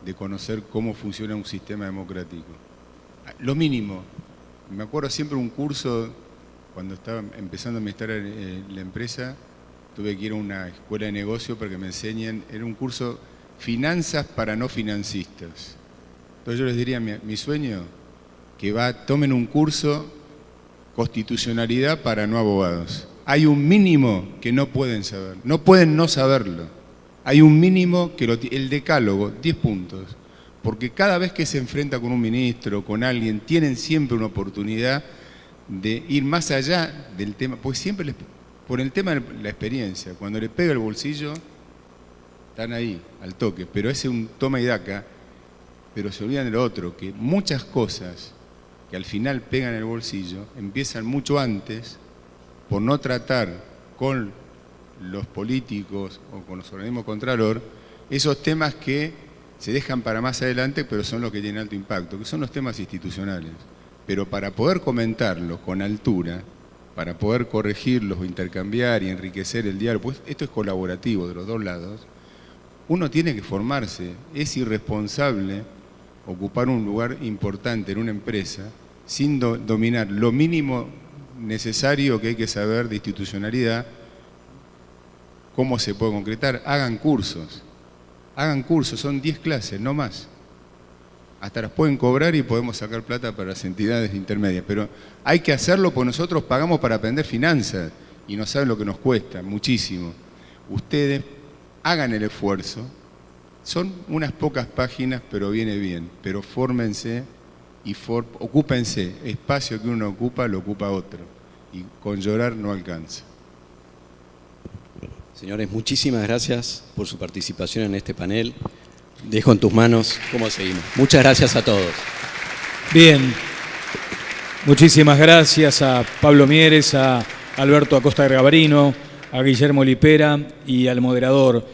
de conocer cómo funciona un sistema democrático. Lo mínimo. Me acuerdo siempre un curso, cuando estaba empezando a administrar la empresa, tuve que ir a una escuela de negocio para que me enseñen, era un curso Finanzas para no financistas. Entonces yo les diría, mi sueño, que tomen un curso Constitucionalidad para no abogados. Hay un mínimo que no pueden saber, no pueden no saberlo. Hay un mínimo que el decálogo, 10 puntos. Porque cada vez que se enfrenta con un ministro, con alguien, tienen siempre una oportunidad de ir más allá del tema, porque siempre por el tema de la experiencia, cuando le pega el bolsillo, están ahí, al toque, pero ese es un toma y daca, pero se olvidan de lo otro, que muchas cosas que al final pegan el bolsillo empiezan mucho antes por no tratar con los políticos o con los organismos contralor esos temas que se dejan para más adelante, pero son los que tienen alto impacto, que son los temas institucionales. Pero para poder comentarlos con altura, para poder corregirlos o intercambiar y enriquecer el diálogo, pues esto es colaborativo de los dos lados, uno tiene que formarse. Es irresponsable ocupar un lugar importante en una empresa sin dominar lo mínimo necesario que hay que saber de institucionalidad, cómo se puede concretar. Hagan cursos, son 10 clases, no más. Hasta las pueden cobrar y podemos sacar plata para las entidades intermedias, pero hay que hacerlo porque nosotros pagamos para aprender finanzas y no saben lo que nos cuesta, muchísimo. Ustedes hagan el esfuerzo, son unas pocas páginas, pero viene bien, pero fórmense y ocúpense, espacio que uno ocupa, lo ocupa otro, y con llorar no alcanza. Señores, muchísimas gracias por su participación en este panel. Dejo en tus manos cómo seguimos. Muchas gracias a todos. Bien, muchísimas gracias a Pablo Mieres, a Alberto Acosta Garbarino, a Guillermo Lipera y al moderador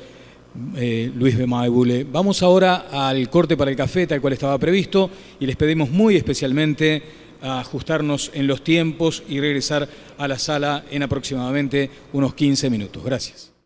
Luis Bemaibule. Vamos ahora al corte para el café, tal cual estaba previsto, y les pedimos muy especialmente a ajustarnos en los tiempos y regresar a la sala en aproximadamente unos 15 minutos. Gracias.